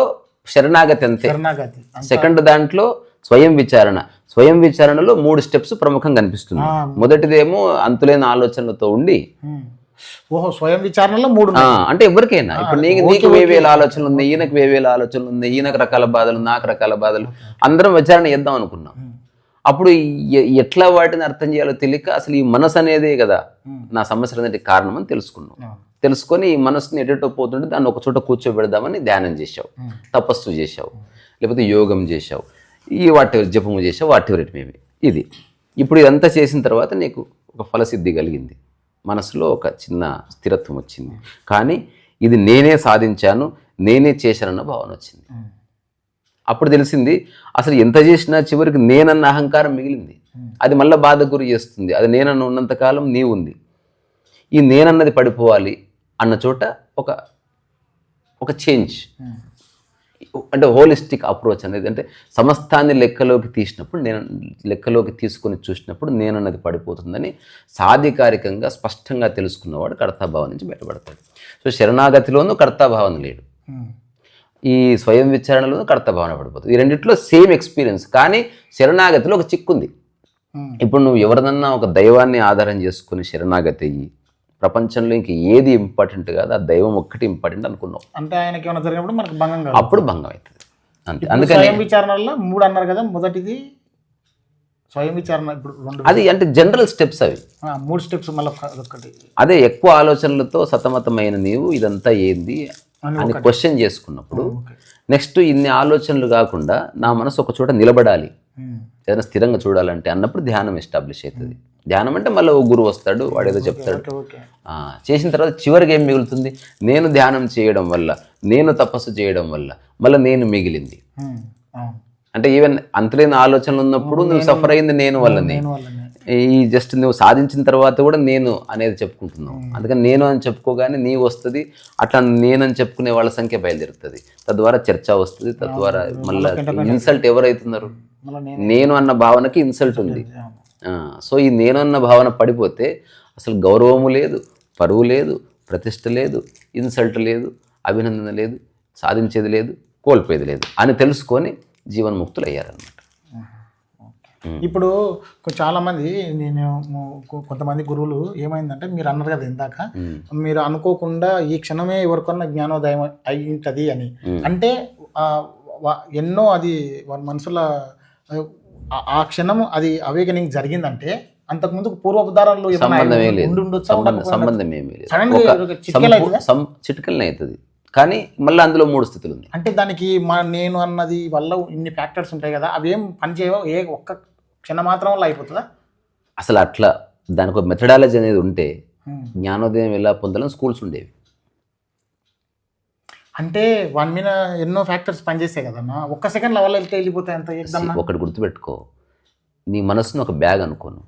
శరణాగతి అంతే, శరణాగతి. సెకండ్ దాంట్లో స్వయం విచారణ. స్వయం విచారణలో 3 స్టెప్స్ ప్రముఖంగా కనిపిస్తుంది. మొదటిదేమో అంతులేని ఆలోచనలతో ఉండి, ఓహో, స్వయం విచారణలో 3 అంటే ఎవరికైనా ఇప్పుడు నీకు వేవేల ఆలోచనలు ఉన్నాయి, ఈయనకు వేవేల ఆలోచనలు ఉన్నాయి, ఈయనకు రకాల బాధలు, నాకు రకాల బాధలు, అందరం విచారణ చేద్దాం అనుకున్నాం. అప్పుడు ఎట్లా వాటిని అర్థం చేయాలో తెలియక అసలు ఈ మనసు అనేదే కదా నా సమస్యలన్నిటి కారణం అని తెలుసుకున్నాం. తెలుసుకొని ఈ మనసుని ఎటో పోతుంటే దాన్ని ఒక చోట కూర్చోబెడదామని ధ్యానం చేసావు, తపస్సు చేసావు, లేకపోతే యోగం చేసావు, ఈ వాటి జపము చేసావు, వాటి మేబీ ఇది. ఇప్పుడు ఇదంతా చేసిన తర్వాత నీకు ఒక ఫలసిద్ధి కలిగింది, మనసులో ఒక చిన్న స్థిరత్వం వచ్చింది. కానీ ఇది నేనే సాధించాను, నేనే చేశానన్న భావన వచ్చింది. అప్పుడు తెలిసింది అసలు ఎంత చేసినా చివరికి నేనన్న అహంకారం మిగిలింది. అది మళ్ళీ బాధ గురి చేస్తుంది. అది నేనన్న ఉన్నంతకాలం నీ ఉంది. ఈ నేనన్నది పడిపోవాలి అన్న చోట ఒక చేంజ్, అంటే హోలిస్టిక్ అప్రోచ్ అనేది, అంటే సమస్తాన్ని లెక్కలోకి తీసుకొని చూసినప్పుడు నేనన్నది పడిపోతుందని సాధికారికంగా స్పష్టంగా తెలుసుకున్నవాడు కర్తాభావం నుంచి బయటపడతాడు. సో శరణాగతిలోనూ కర్తాభావన లేడు, ఈ స్వయం విచారణలోనూ కర్తాభావన పడిపోతుంది. ఈ రెండిట్లో సేమ్ ఎక్స్పీరియన్స్. కానీ శరణాగతిలో ఒక చిక్కుంది. ఇప్పుడు నువ్వు ఎవరినన్నా ఒక దైవాన్ని ఆధారం చేసుకుని శరణాగతి అయ్యి ప్రపంచంలో ఇంక ఏది ఇంపార్టెంట్ కాదు, ఆ దైవం ఒక్కటి ఇంపార్టెంట్ అనుకున్నావు, అంటే ఆయనకి ఏమైనా జరిగినప్పుడు మనకు భంగం కాదు, అప్పుడు భంగం అవుతుంది అంతే. అందుకని స్వయం విచారణలో 3 అన్నారు కదా, మొదటిది స్వయం విచారణ, ఇప్పుడు 2 అది అంటే జనరల్ స్టెప్స్, అవి 3 స్టెప్స్. మళ్ళీ ఒకటి అదే ఎక్కువ ఆలోచనలతో సతమతమైన నీవు ఇదంతా ఏంది అని క్వశ్చన్ చేసుకున్నప్పుడు, నెక్స్ట్ ఇన్ని ఆలోచనలు కాకుండా నా మనసు ఒక చోట నిలబడాలి, ఏదైనా స్థిరంగా చూడాలంటే అన్నప్పుడు ధ్యానం ఎస్టాబ్లిష్ అవుతుంది. ధ్యానం అంటే మళ్ళీ ఓ గురువు వస్తాడు, వాడు ఏదో చెప్తాడు. చేసిన తర్వాత చివరికి ఏం మిగులుతుంది? నేను ధ్యానం చేయడం వల్ల, నేను తపస్సు చేయడం వల్ల మళ్ళీ నేను మిగిలింది. అంటే ఈవెన్ అంతలేని ఆలోచనలు ఉన్నప్పుడు నువ్వు సఫర్ అయింది నేను వల్లనే. ఈ జస్ట్ నువ్వు సాధించిన తర్వాత కూడా నేను అనేది చెప్పుకుంటున్నావు. అందుకని నేను అని చెప్పుకోగానే నీవు వస్తుంది, అట్లా నేనని చెప్పుకునే వాళ్ళ సంఖ్య బయలుదేరుతుంది, తద్వారా చర్చ వస్తుంది, తద్వారా మళ్ళీ ఇన్సల్ట్ ఎవరైతున్నారు? నేను అన్న భావనకి ఇన్సల్ట్ ఉంది. సో ఈ నేను అన్న భావన పడిపోతే అసలు గౌరవము లేదు, పరువు లేదు, ప్రతిష్ట లేదు, ఇన్సల్ట్ లేదు, అభినందన లేదు, సాధించేది లేదు, కోల్పోయేది లేదు అని తెలుసుకొని జీవన్ముక్తులు అయ్యారన్నమాట. ఇప్పుడు చాలామంది కొంతమంది గురువులు ఏమైందంటే, మీరు అన్నారు కదా ఇందాక, మీరు అనుకోకుండా ఈ క్షణమే ఎవరికన్నా జ్ఞానోదయం అయి ఉంటుంది అని, అంటే ఎన్నో అది వారి మనసులో ఆ క్షణము అది అవేకనింగ్ జరిగిందంటే అంతకుముందు పూర్వోపదారాల్లో సంబంధం ఏమీ లేదు, చిటికలనే అవుతుంది. కానీ మళ్ళీ అందులో 3 స్థితులు ఉంది. అంటే దానికి నేను అన్నది వల్ల ఇన్ని ఫ్యాక్టర్స్ ఉంటాయి కదా, అవి ఏం పనిచేయవో, ఒక్క క్షణ మాత్రంలో అయిపోతుందా? అసలు అట్లా దానికి ఒక మెథడాలజీ అనేది ఉంటే జ్ఞానోదయం ఎలా పొందాలని స్కూల్స్ ఉండేవి. అంటే వాని మీద ఎన్నో ఫ్యాక్టర్స్ పనిచేస్తాయి కదన్నా, ఒక్క సెకండ్ లెవెల్ వెళ్తే వెళ్ళిపోతాయి అంత. ఒకటి గుర్తుపెట్టుకో, నీ మనసును ఒక బ్యాగ్ అనుకోను,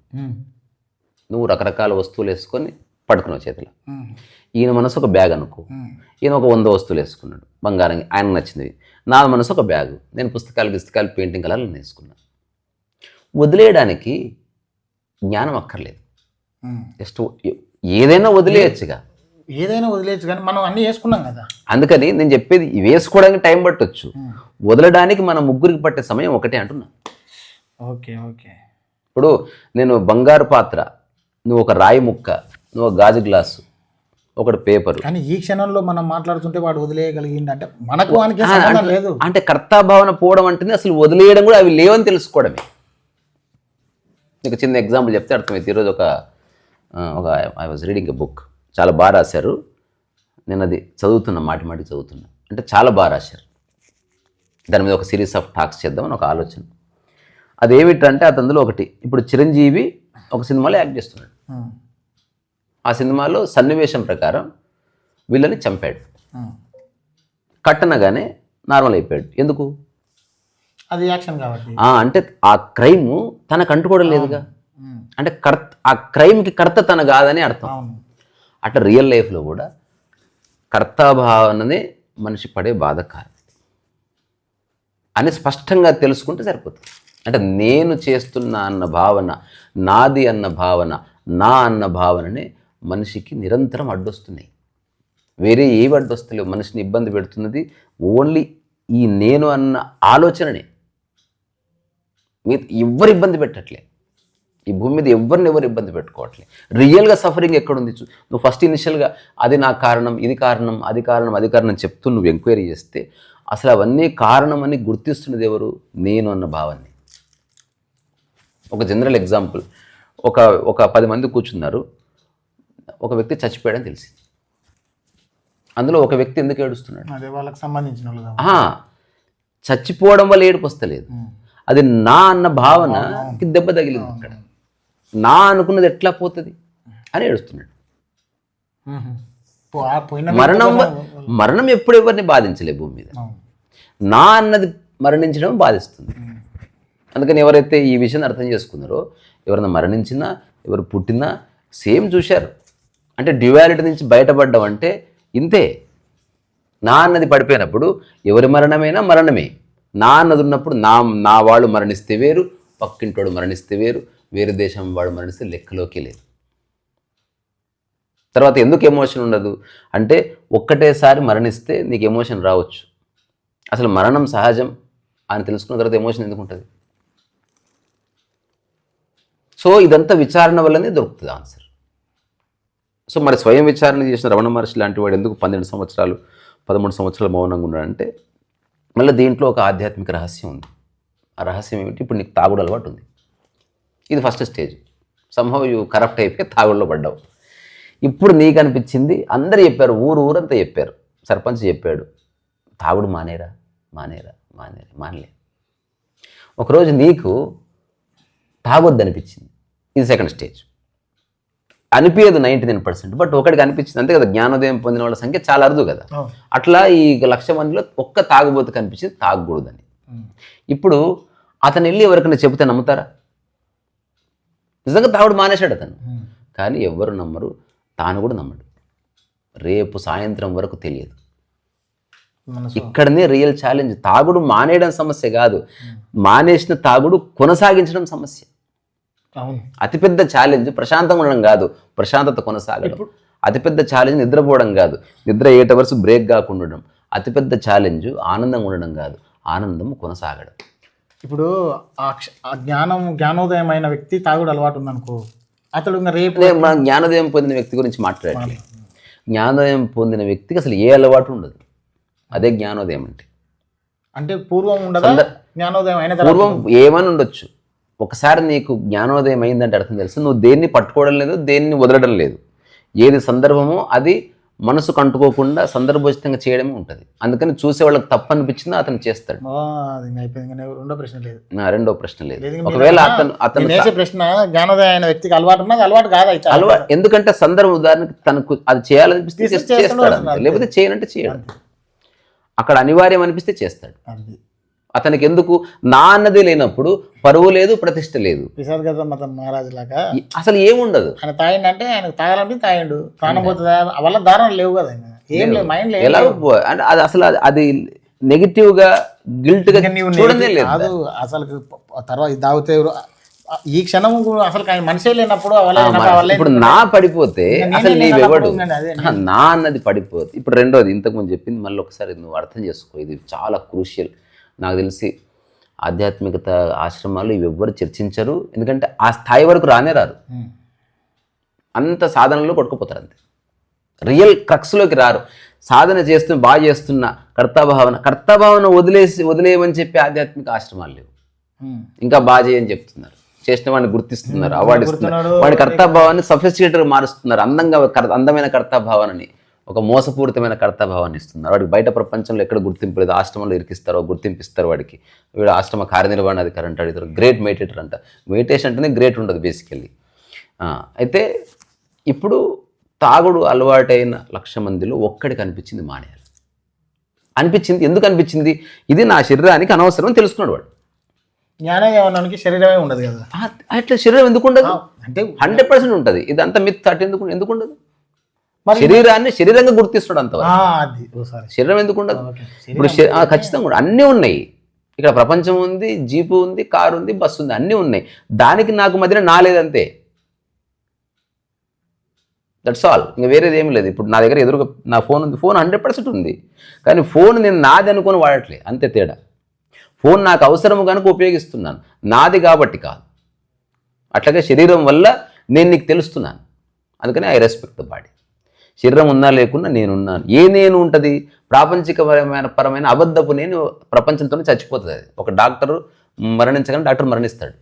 నువ్వు రకరకాల వస్తువులు వేసుకొని పడుకున్నావు చేతిలో. ఈయన మనసు ఒక బ్యాగ్ అనుకో, ఈయన ఒక 100 వస్తువులు వేసుకున్నాడు బంగారం, ఆయనకు నచ్చినవి. నా మనసు ఒక బ్యాగు, నేను పుస్తకాలు పెయింటింగ్ కలర్లు వేసుకున్నాను. వదిలేయడానికి జ్ఞానం అక్కర్లేదు, జస్ట్ ఏదైనా వదిలేయచ్చుగా, ఏదైనా వదిలేయచ్చు. కానీ మనం అన్నీ వేసుకున్నాం కదా. అందుకని నేను చెప్పేది వేసుకోవడానికి టైం పట్టొచ్చు, వదలడానికి మన ముగ్గురికి పట్టే సమయం ఒకటే అంటున్నా. Okay okay. ఇప్పుడు నేను బంగారు పాత్ర, నువ్వు ఒక రాయి ముక్క, నువ్వు ఒక గాజు గ్లాసు, ఒకటి పేపర్. కానీ ఈ క్షణంలో మనం మాట్లాడుతుంటే వాడు వదిలేయగలిగింది అంటే మనకు లేదు. అంటే కర్తాభావన పోవడం అంటే అసలు వదిలేయడం కూడా అవి లేవని తెలుసుకోవడమే. నీకు చిన్న ఎగ్జాంపుల్ చెప్తే అర్థమైంది. ఈరోజు ఒక I was reading a book, చాలా బాగా రాశారు. నేను అది చదువుతున్నా, మాటి చదువుతున్నా. అంటే చాలా బాగా రాశారు. దాని మీద ఒక సిరీస్ ఆఫ్ టాక్స్ చేద్దామని ఒక ఆలోచన. అదేమిటంటే అందులో ఒకటి, ఇప్పుడు చిరంజీవి ఒక సినిమాలో యాక్ట్ చేస్తున్నాడు. ఆ సినిమాలో సన్నివేశం ప్రకారం వీళ్ళని చంపాడు, కట్టనగానే నార్మల్ అయిపోయాడు. ఎందుకు? అది యాక్షన్ కాబట్టి. అంటే ఆ క్రైమ్ తనకు అంటుకోవడం లేదుగా, అంటే ఆ క్రైమ్కి కర్త తన కాదని అర్థం. అవును. అట్లా రియల్ లైఫ్లో కూడా కర్తాభావననే మనిషి పడే బాధ కాదు అని స్పష్టంగా తెలుసుకుంటే సరిపోతుంది. అంటే నేను చేస్తున్నా అన్న భావన, నాది అన్న భావన, నా అన్న భావననే మనిషికి నిరంతరం అడ్డొస్తున్నాయి. వేరే ఏవి అడ్డొస్తలేవు. మనిషిని ఇబ్బంది పెడుతున్నది ఓన్లీ ఈ నేను అన్న ఆలోచననే. మీరు ఎవరు ఇబ్బంది పెట్టట్లే, ఈ భూమి మీద ఎవరిని ఇబ్బంది పెట్టుకోవట్లే. రియల్గా సఫరింగ్ ఎక్కడుంది? నువ్వు ఫస్ట్ ఇనిషియల్గా అది నా కారణం, ఇది కారణం, అది కారణం, అది కారణం చెప్తూ నువ్వు ఎంక్వైరీ చేస్తే అసలు అవన్నీ కారణం అని గుర్తిస్తున్నది ఎవరు? నేను అన్న భావాన్ని. ఒక జనరల్ ఎగ్జాంపుల్, ఒక 10 మంది కూర్చున్నారు, ఒక వ్యక్తి చచ్చిపోయాడని తెలిసింది. అందులో ఒక వ్యక్తి ఎందుకు ఏడుస్తున్నాడు? అదే వాళ్ళకి సంబంధించిన వాళ్ళు. చచ్చిపోవడం వల్ల ఏడుపు వస్తలేదు, అది నా అన్న భావనకి దెబ్బ తగిలింది. అక్కడ నా అనుకున్నది ఎట్లా పోతుంది అని ఏడుస్తున్నాడు. మరణం ఎప్పుడు ఎవరిని బాధించలే భూమి మీద. నా అన్నది మరణించడం బాధిస్తుంది. అందుకని ఎవరైతే ఈ విషయాన్ని అర్థం చేసుకున్నారో, ఎవరైనా మరణించినా ఎవరు పుట్టినా సేమ్ చూశారు. అంటే డ్యువాలిటీ నుంచి బయటపడ్డం అంటే ఇంతే. నా అన్నది పడిపోయినప్పుడు ఎవరి మరణమైనా మరణమే. నా అన్నది ఉన్నప్పుడు నా వాళ్ళు మరణిస్తే వేరు, పక్కింటోడు మరణిస్తే వేరు, వేరే దేశం వాడు మరణిస్తే లెక్కలోకి లేదు. తర్వాత ఎందుకు ఎమోషన్ ఉండదు అంటే, ఒక్కటేసారి మరణిస్తే నీకు ఎమోషన్ రావచ్చు. అసలు మరణం సహజం అని తెలుసుకున్న తర్వాత ఎమోషన్ ఎందుకు ఉంటుంది? సో ఇదంతా విచారణ వల్లనే దొరుకుతుంది ఆన్సర్. సో మరి స్వయం విచారణ చేసిన రమణ మహర్షి లాంటి వాడు ఎందుకు 12 సంవత్సరాలు 13 సంవత్సరాలు మౌనంగా ఉన్నాడంటే, మళ్ళీ దీంట్లో ఒక ఆధ్యాత్మిక రహస్యం ఉంది. ఆ రహస్యం ఏమిటి? ఇప్పుడు నీకు తాగుడు అలవాటు ఉంది. ఇది first stage. Somehow you corrupt అయిపోయి తాగుడులో పడ్డావు. ఇప్పుడు నీకు అనిపించింది, అందరు చెప్పారు, ఊరంతా చెప్పారు, సర్పంచ్ చెప్పాడు, తాగుడు మానేరా మానలే. ఒకరోజు నీకు తాగొద్దు అనిపించింది. ఇది సెకండ్ స్టేజ్. అనిపించదు 99%, బట్ ఒకటికి అనిపించింది, అంతే కదా. జ్ఞానోదయం పొందిన వాళ్ళ సంఖ్య చాలా అరుదు కదా. అట్లా ఈ 1,00,000 మందిలో ఒక్క తాగుబోతు కనిపించింది, తాగకూడదని. ఇప్పుడు అతను వెళ్ళి ఎవరికైనా చెబితే నమ్ముతారా? నిజంగా తాగుడు మానేశాడు అతను, కానీ ఎవ్వరు నమ్మరు, తాను కూడా నమ్మడు. రేపు సాయంత్రం వరకు తెలియదు. ఇక్కడనే రియల్ ఛాలెంజ్. తాగుడు మానేయడం సమస్య కాదు, మానేసిన తాగుడు కొనసాగించడం సమస్య. అతిపెద్ద ఛాలెంజ్ ప్రశాంతంగా ఉండడం కాదు, ప్రశాంతత కొనసాగడం. అతిపెద్ద ఛాలెంజ్ నిద్రపోవడం కాదు, నిద్ర 8 hours బ్రేక్ కాకుండా ఉండడం. అతిపెద్ద ఛాలెంజ్ ఆనందంగా ఉండడం కాదు, ఆనందం కొనసాగడం. ఇప్పుడు ఆ జ్ఞానోదయం అయిన వ్యక్తి తాగుడు అలవాటు ఉందనుకో, అతడు ఇంకా రేపు మన జ్ఞానోదయం పొందిన వ్యక్తి గురించి మాట్లాడాలి. జ్ఞానోదయం పొందిన వ్యక్తికి అసలు ఏ అలవాటు ఉండదు. అదే జ్ఞానోదయం అంటే పూర్వం ఉండదా? జ్ఞానోదయం అయిన పూర్వం ఏమని ఉండొచ్చు. ఒకసారి నీకు జ్ఞానోదయం అయిందంటే అర్థం తెలుసు, నువ్వు దేన్ని పట్టుకోవడం లేదు, దేన్ని వదలడం లేదు. ఏది సందర్భమో అది మనసుకు అంటుకోకుండా సందర్భోచితంగా చేయడమే ఉంటుంది. అందుకని చూసే వాళ్ళకి తప్పు అనిపించిందా అతను చేస్తాడు. రెండో ప్రశ్న లేదు. ఒకవేళ అతను ప్రశ్న జ్ఞానోదయం అయిన వ్యక్తికి అలవాటు కాదు. ఎందుకంటే సందర్భం ఉదాహరణకి తనకు అది చేయాలనిపిస్తే చేస్తాడు, లేకపోతే చేయనంటే చేయడం. అక్కడ అనివార్యం అనిపిస్తే చేస్తాడు. అతనికి ఎందుకు నా అన్నది లేనప్పుడు పరువు లేదు, ప్రతిష్ట లేదు. మహారాజు లాగా అసలు ఏముండదు. ఆయన తాగిండంటే ఆయనకు తాగాలంటే తాగిండు, ప్రాణం పోతుందా వల్ల దారుణాలు లేవు కదా, ఏం లేదు మైండ్ ఎలా అంటే అది అసలు అది నెగిటివ్ గా గిల్ట్ గా చూడనే లేదు. అసలు తర్వాత తాగితే ఈ క్షణం అసలు మనిషే లేనప్పుడు ఇప్పుడు నా పడిపోతే అసలు నీవెవడు నా అన్నది పడిపోతే. ఇప్పుడు రెండోది ఇంతకుముందు చెప్పింది మళ్ళీ ఒకసారి నువ్వు అర్థం చేసుకో, ఇది చాలా క్రూషియల్. నాకు తెలిసి ఆధ్యాత్మికత ఆశ్రమాలు ఇవి ఎవ్వరు చర్చించరు, ఎందుకంటే ఆ స్థాయి వరకు రారు. అంత సాధనలో కొట్టుకుపోతారు, అంతే. రియల్ క్రక్స్లోకి రారు. సాధన బాగా చేస్తున్న కర్తాభావన వదిలేయమని చెప్పి ఆధ్యాత్మిక ఆశ్రమాలు లేవు. ఇంకా బాగా చేయని చెప్తున్నారు, చేసిన వాడిని గుర్తిస్తున్నారు, అవార్డు ఇస్తున్నారు, వాడి కర్తాభావాన్ని సఫిస్టికేటెడ్గా మారుస్తున్నారు. అందమైన కర్తాభావాన్ని ఒక మోసపూరితమైన కర్తాభావాన్ని ఇస్తున్నారు. వాడికి బయట ప్రపంచంలో ఎక్కడ గుర్తింపు లేదు. ఆశ్రమంలో ఇరికిస్తారో గుర్తింపిస్తారు వాడికి. వీడు ఆశ్రమ కార్యనిర్వహణాధికారి అంటాడు, ఇతరు గ్రేట్ మెడిటేటర్ అంట. మెడిటేషన్ అంటేనే గ్రేట్ ఉండదు బేసికల్లీ. అయితే ఇప్పుడు తాగుడు అలవాటైన 1,00,000 మందిలో ఒక్కడికి అనిపించింది మానేయాలి అనిపించింది. ఎందుకు అనిపించింది? ఇది నా శరీరానికి అనవసరం తెలుసుకున్నాడు వాడు. జ్ఞానం ఏమన్నానికి శరీరమే ఉండదు కదా. అట్లా శరీరం ఎందుకు ఉండదు? అంటే 100% ఉంటుంది. ఇదంతా మిత్ అటు ఎందుకు ఉండదు? మరి శరీరాన్ని శరీరంగా గుర్తిస్తాడు అంతవరకు. అది సారీ శరీరం ఎందుకు ఉండదు? ఇప్పుడు ఖచ్చితంగా కూడా అన్నీ ఉన్నాయి. ఇక్కడ ప్రపంచం ఉంది, జీపు ఉంది, కారు ఉంది, బస్సు ఉంది, అన్నీ ఉన్నాయి. దానికి నాకు మధ్యన నా లేదంతే. That's all. ఇంకా వేరేది ఏమి లేదు. ఇప్పుడు నా దగ్గర ఎదురుగా నా ఫోన్ ఉంది. ఫోన్ 100% ఉంది. కానీ ఫోన్ నేను నాది అనుకొని వాడట్లే, అంతే తేడా. ఫోన్ నాకు అవసరము కనుక ఉపయోగిస్తున్నాను, నాది కాబట్టి కాదు. అట్లాగే శరీరం వల్ల నేను నీకు తెలుస్తున్నాను, అందుకని ఐ రెస్పెక్ట్ ద బాడీ. శరీరం ఉన్నా లేకున్నా నేనున్నాను. నేను ఉంటుంది పరమైన అబద్ధపు నేను ప్రపంచంతోనే చచ్చిపోతుంది. అది ఒక డాక్టరు మరణించగానే డాక్టర్ మరణిస్తాడు.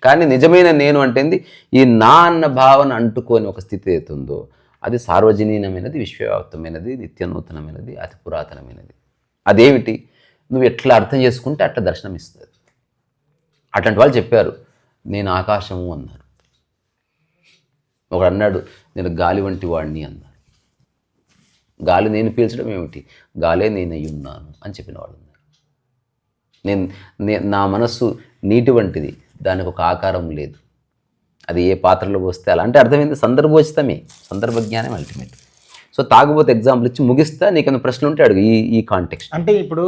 కానీ నిజమైన నేను అంటేంది ఈ నా అన్న భావన అంటుకొని ఒక స్థితి అవుతుందో అది సార్వజనీనమైనది, విశ్వవ్యాప్తమైనది, నిత్యనూతనమైనది, అతి పురాతనమైనది. అదేమిటి? నువ్వు ఎట్లా అర్థం చేసుకుంటే అట్లా దర్శనం ఇస్తుంది. అట్లాంటి వాళ్ళు చెప్పారు, నేను ఆకాశము అన్నారు. ఒకడు అన్నాడు, నేను గాలి వంటి వాడిని అన్నారు. గాలి నేను పీల్చడం ఏమిటి? గాలే నేను అయి ఉన్నాను అని చెప్పిన వాడు ఉన్నారు. నా మనస్సు నీటి వంటిది, దానికి ఒక ఆకారం లేదు, అది ఏ పాత్రలో పోస్తే అలా. అంటే అర్థమైంది, సందర్భోచితమే, సందర్భజ్ఞానం అల్టిమేట్. సో తాగుబోతే ఎగ్జాంపుల్ ఇచ్చి ముగిస్తా, నీకేమైనా ప్రశ్న ఉంటే అడుగు ఈ కాంటెక్స్ట్. అంటే ఇప్పుడు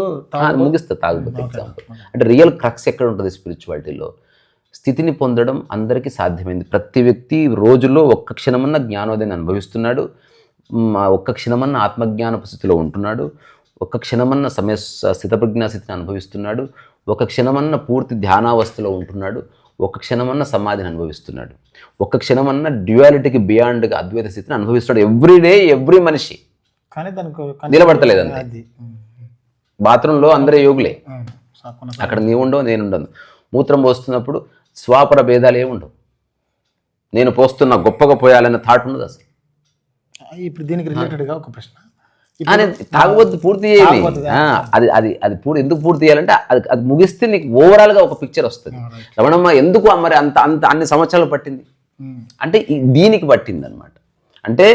ముగిస్తా తాగుబోతే ఎగ్జాంపుల్. అంటే రియల్ క్రక్స్ ఎక్కడ ఉంటుంది స్పిరిచువాలిటీలో? స్థితిని పొందడం అందరికీ సాధ్యమైంది. ప్రతి వ్యక్తి రోజులో ఒక్క క్షణమన్న జ్ఞానోదయాన్ని అనుభవిస్తున్నాడు, ఒక్క క్షణమన్న ఆత్మజ్ఞానపు స్థితిలో ఉంటున్నాడు, ఒక్క క్షణమన్న స్థితప్రజ్ఞా స్థితిని అనుభవిస్తున్నాడు, ఒక క్షణమన్న పూర్తి ధ్యానావస్థలో ఉంటున్నాడు, ఒక క్షణమన్న సమాధిని అనుభవిస్తున్నాడు, ఒక క్షణమన్న డ్యుయాలిటీకి బియాండ్గా అద్వైత స్థితిని అనుభవిస్తున్నాడు. ఎవ్రీడే ఎవ్రీ మనిషి. కానీ దానికి నిలబడతలేదు అంతే. బాత్రూంలో అందరే యోగులే, అక్కడ నీవు ఉండవు, నేను ఉండను. మూత్రం పోస్తున్నప్పుడు స్వాపర భేదాలు ఏమి ఉండవు. నేను పోస్తున్నా గొప్పగా పోయాలన్న థాట్ ఉండదు అసలు. ఇప్పుడు దీనికి రిలేటెడ్గా ఒక ప్రశ్న. తాగవద్దు పూర్తి చేయాలి. అది అది అది ఎందుకు పూర్తి చేయాలంటే అది ముగిస్తే నీకు ఓవరాల్గా ఒక పిక్చర్ వస్తుంది. రమణమ్మ ఎందుకు మరి అంత అంత అన్ని సంవత్సరాలు పట్టింది అంటే దీనికి పట్టింది అనమాట. అంటే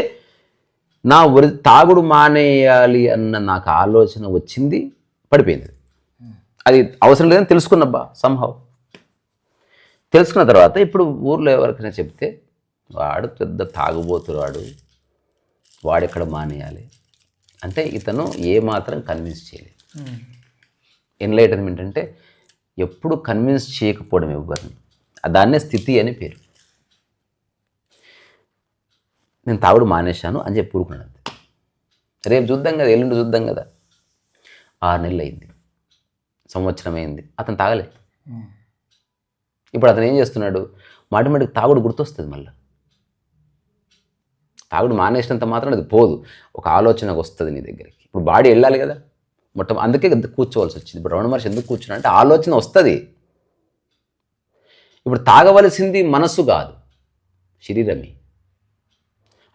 నా తాగుడు మానేయాలి అన్న నాకు ఆలోచన వచ్చింది, పడిపోయింది. అది అవసరం లేదని తెలుసుకున్నబ్బా సంహవ్. తెలుసుకున్న తర్వాత ఇప్పుడు ఊర్లో ఎవరికైనా చెప్తే వాడు పెద్ద తాగుబోతురాడు, వాడెక్కడ మానేయాలి అంటే ఇతను ఏమాత్రం కన్విన్స్ చేయలేదు. ఎన్లైటన్మెంట్ అంటే ఎప్పుడు కన్విన్స్ చేయకపోవడం ఎవరిని, దాన్నే స్థితి అని పేరు. నేను తాగుడు మానేశాను అని చెప్పి ఊరుకున్నాను. రేపు చూద్దాం కదా, ఎల్లుండి చూద్దాం కదా. 6 నెలలు అయింది, సంవత్సరం అయింది, అతను తాగలే. ఇప్పుడు అతను ఏం చేస్తున్నాడు? మాటిమాటికి తాగుడు గుర్తొస్తుంది. మళ్ళీ తాగుడు మానేసినంత మాత్రం అది పోదు, ఒక ఆలోచనకు వస్తుంది నీ దగ్గరికి. ఇప్పుడు బాడీ వెళ్ళాలి కదా అందుకే కూర్చోవలసి వచ్చింది. ఇప్పుడు రమణ మహర్షి ఎందుకు కూర్చున్నా అంటే ఆలోచన వస్తుంది. ఇప్పుడు తాగవలసింది మనస్సు కాదు, శరీరమే.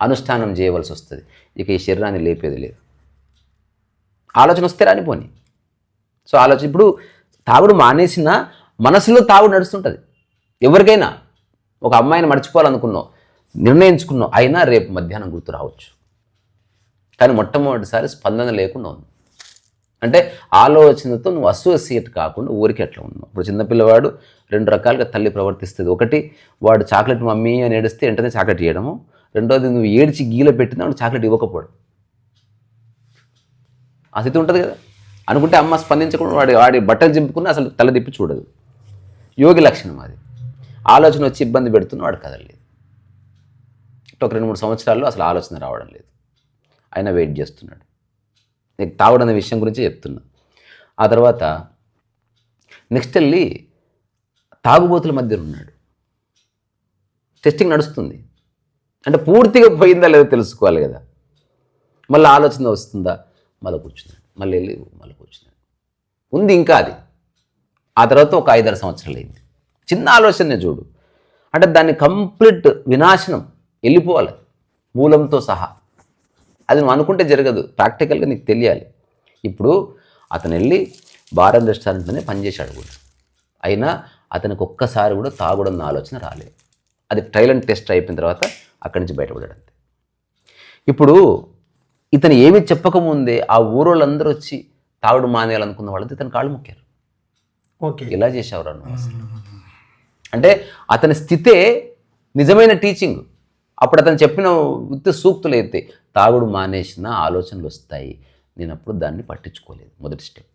అనుష్ఠానం చేయవలసి వస్తుంది. ఇక ఈ శరీరాన్ని లేపేది లేదు. ఆలోచన వస్తే రానిపోని. సో ఆలోచన ఇప్పుడు తాగుడు మానేసిన మనసులో తాగుడు నడుస్తుంటుంది. ఎవరికైనా ఒక అమ్మాయిని మర్చిపోవాలనుకున్నావు, నిర్ణయించుకున్నావు, అయినా రేపు మధ్యాహ్నం గుర్తు రావచ్చు. కానీ మొట్టమొదటిసారి స్పందన లేకుండా ఉంది అంటే ఆలోచనతో నువ్వు అసోసియేట్ కాకుండా ఊరికి ఎట్లా ఉన్నావు. ఇప్పుడు చిన్నపిల్లవాడు 2 రకాలుగా తల్లి ప్రవర్తిస్తుంది. ఒకటి, వాడు చాక్లెట్ మమ్మీ అని ఏడిస్తే వెంటనే చాక్లెట్ ఇవ్వడము. రెండోది, నువ్వు ఏడ్చి గీల పెట్టినా వాడు చాక్లెట్ ఇవ్వకపోవడం. ఆ స్థితి ఉంటుంది కదా. అనుకుంటే అమ్మ స్పందించకుండా వాడి బట్టలు చింపుకుని అసలు తల తిప్పి చూడదు. యోగి లక్షణం అది. ఆలోచన వచ్చి ఇబ్బంది పెడుతున్న వాడు కదలలేదు. ఒక 2-3 సంవత్సరాల్లో అసలు ఆలోచన రావడం లేదు, అయినా వెయిట్ చేస్తున్నాడు. నీకు తాగుడనే విషయం గురించి చెప్తున్నా. ఆ తర్వాత నెక్స్ట్ వెళ్ళి తాగుబోతుల మధ్య ఉన్నాడు. టెస్టింగ్ నడుస్తుంది. అంటే పూర్తిగా పోయిందా లేదో తెలుసుకోవాలి కదా. మళ్ళీ ఆలోచన వస్తుందా, మళ్ళీ కూర్చున్నాడు, మళ్ళీ వెళ్ళి మళ్ళీ కూర్చున్నాడు. ఉంది ఇంకా అది. ఆ తర్వాత ఒక 5-6 సంవత్సరాలు అయింది. చిన్న ఆలోచనే చూడు, అంటే దాన్ని కంప్లీట్ వినాశనం, వెళ్ళిపోవాలి మూలంతో సహా. అది నువ్వు అనుకుంటే జరగదు, ప్రాక్టికల్గా నీకు తెలియాలి. ఇప్పుడు అతను వెళ్ళి బార్ అండ్ రెస్టారెంట్లోనే పనిచేశాడు కూడా, అయినా అతనికి ఒక్కసారి కూడా తాగుడన్న ఆలోచన రాలేదు. అది ట్రయల్ అండ్ టెస్ట్ అయిపోయిన తర్వాత అక్కడి నుంచి బయటపడాడు అంతే. ఇప్పుడు ఇతను ఏమీ చెప్పకముందే ఆ ఊరోళ్ళందరూ వచ్చి తాగుడు మానేయాలనుకున్న వాళ్ళతో ఇతను కాళ్ళు మొక్కారు. ఓకే. ఎలా చేసావురా నువ్వు అసలు? అంటే అతని స్థితే నిజమైన టీచింగ్. అప్పుడు అతను చెప్పిన ఉత్తి సూక్తులు అయితే తాగుడు మానేసిన ఆలోచనలు వస్తాయి. నేను అప్పుడు దాన్ని పట్టించుకోలేదు. మొదటి స్టెప్.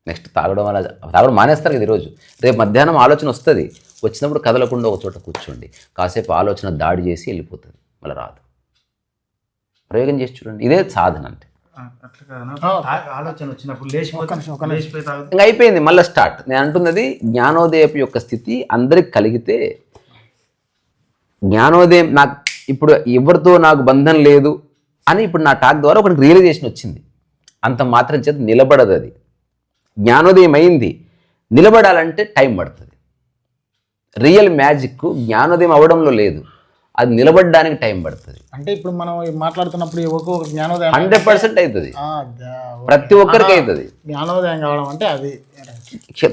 నెక్స్ట్ తాగడం మానేస్తారు కదా ఈరోజు. రేపు మధ్యాహ్నం ఆలోచన వస్తుంది. వచ్చినప్పుడు కదలకుండా ఒక చోట కూర్చోండి. కాసేపు ఆలోచన దాడి చేసి వెళ్ళిపోతుంది, మళ్ళీ రాదు. ప్రయోగం చేసి చూడండి. ఇదే సాధన అంటే. ఆలోచన వచ్చినప్పుడు లేచిపోయి ఇంకా అయిపోయింది, మళ్ళీ స్టార్ట్. నేను అంటున్నది జ్ఞానోదయపు యొక్క స్థితి అందరికి కలిగితే, జ్ఞానోదయం నాకు ఇప్పుడు ఎవరితో నాకు బంధం లేదు అని ఇప్పుడు నా టాక్ ద్వారా ఒకటి రియలైజేషన్ వచ్చింది. అంత మాత్రం చేత నిలబడదు అది. జ్ఞానోదయం అయింది, నిలబడాలంటే టైం పడుతుంది. రియల్ మ్యాజిక్ జ్ఞానోదయం అవడంలో లేదు, అది నిలబడడానికి టైం పడుతుంది. అంటే ఇప్పుడు మనం మాట్లాడుతున్నప్పుడు ఒక జ్ఞానోదయం 100% అవుతుంది, ప్రతి ఒక్కరికి అవుతుంది. జ్ఞానోదయం కావడం అంటే అది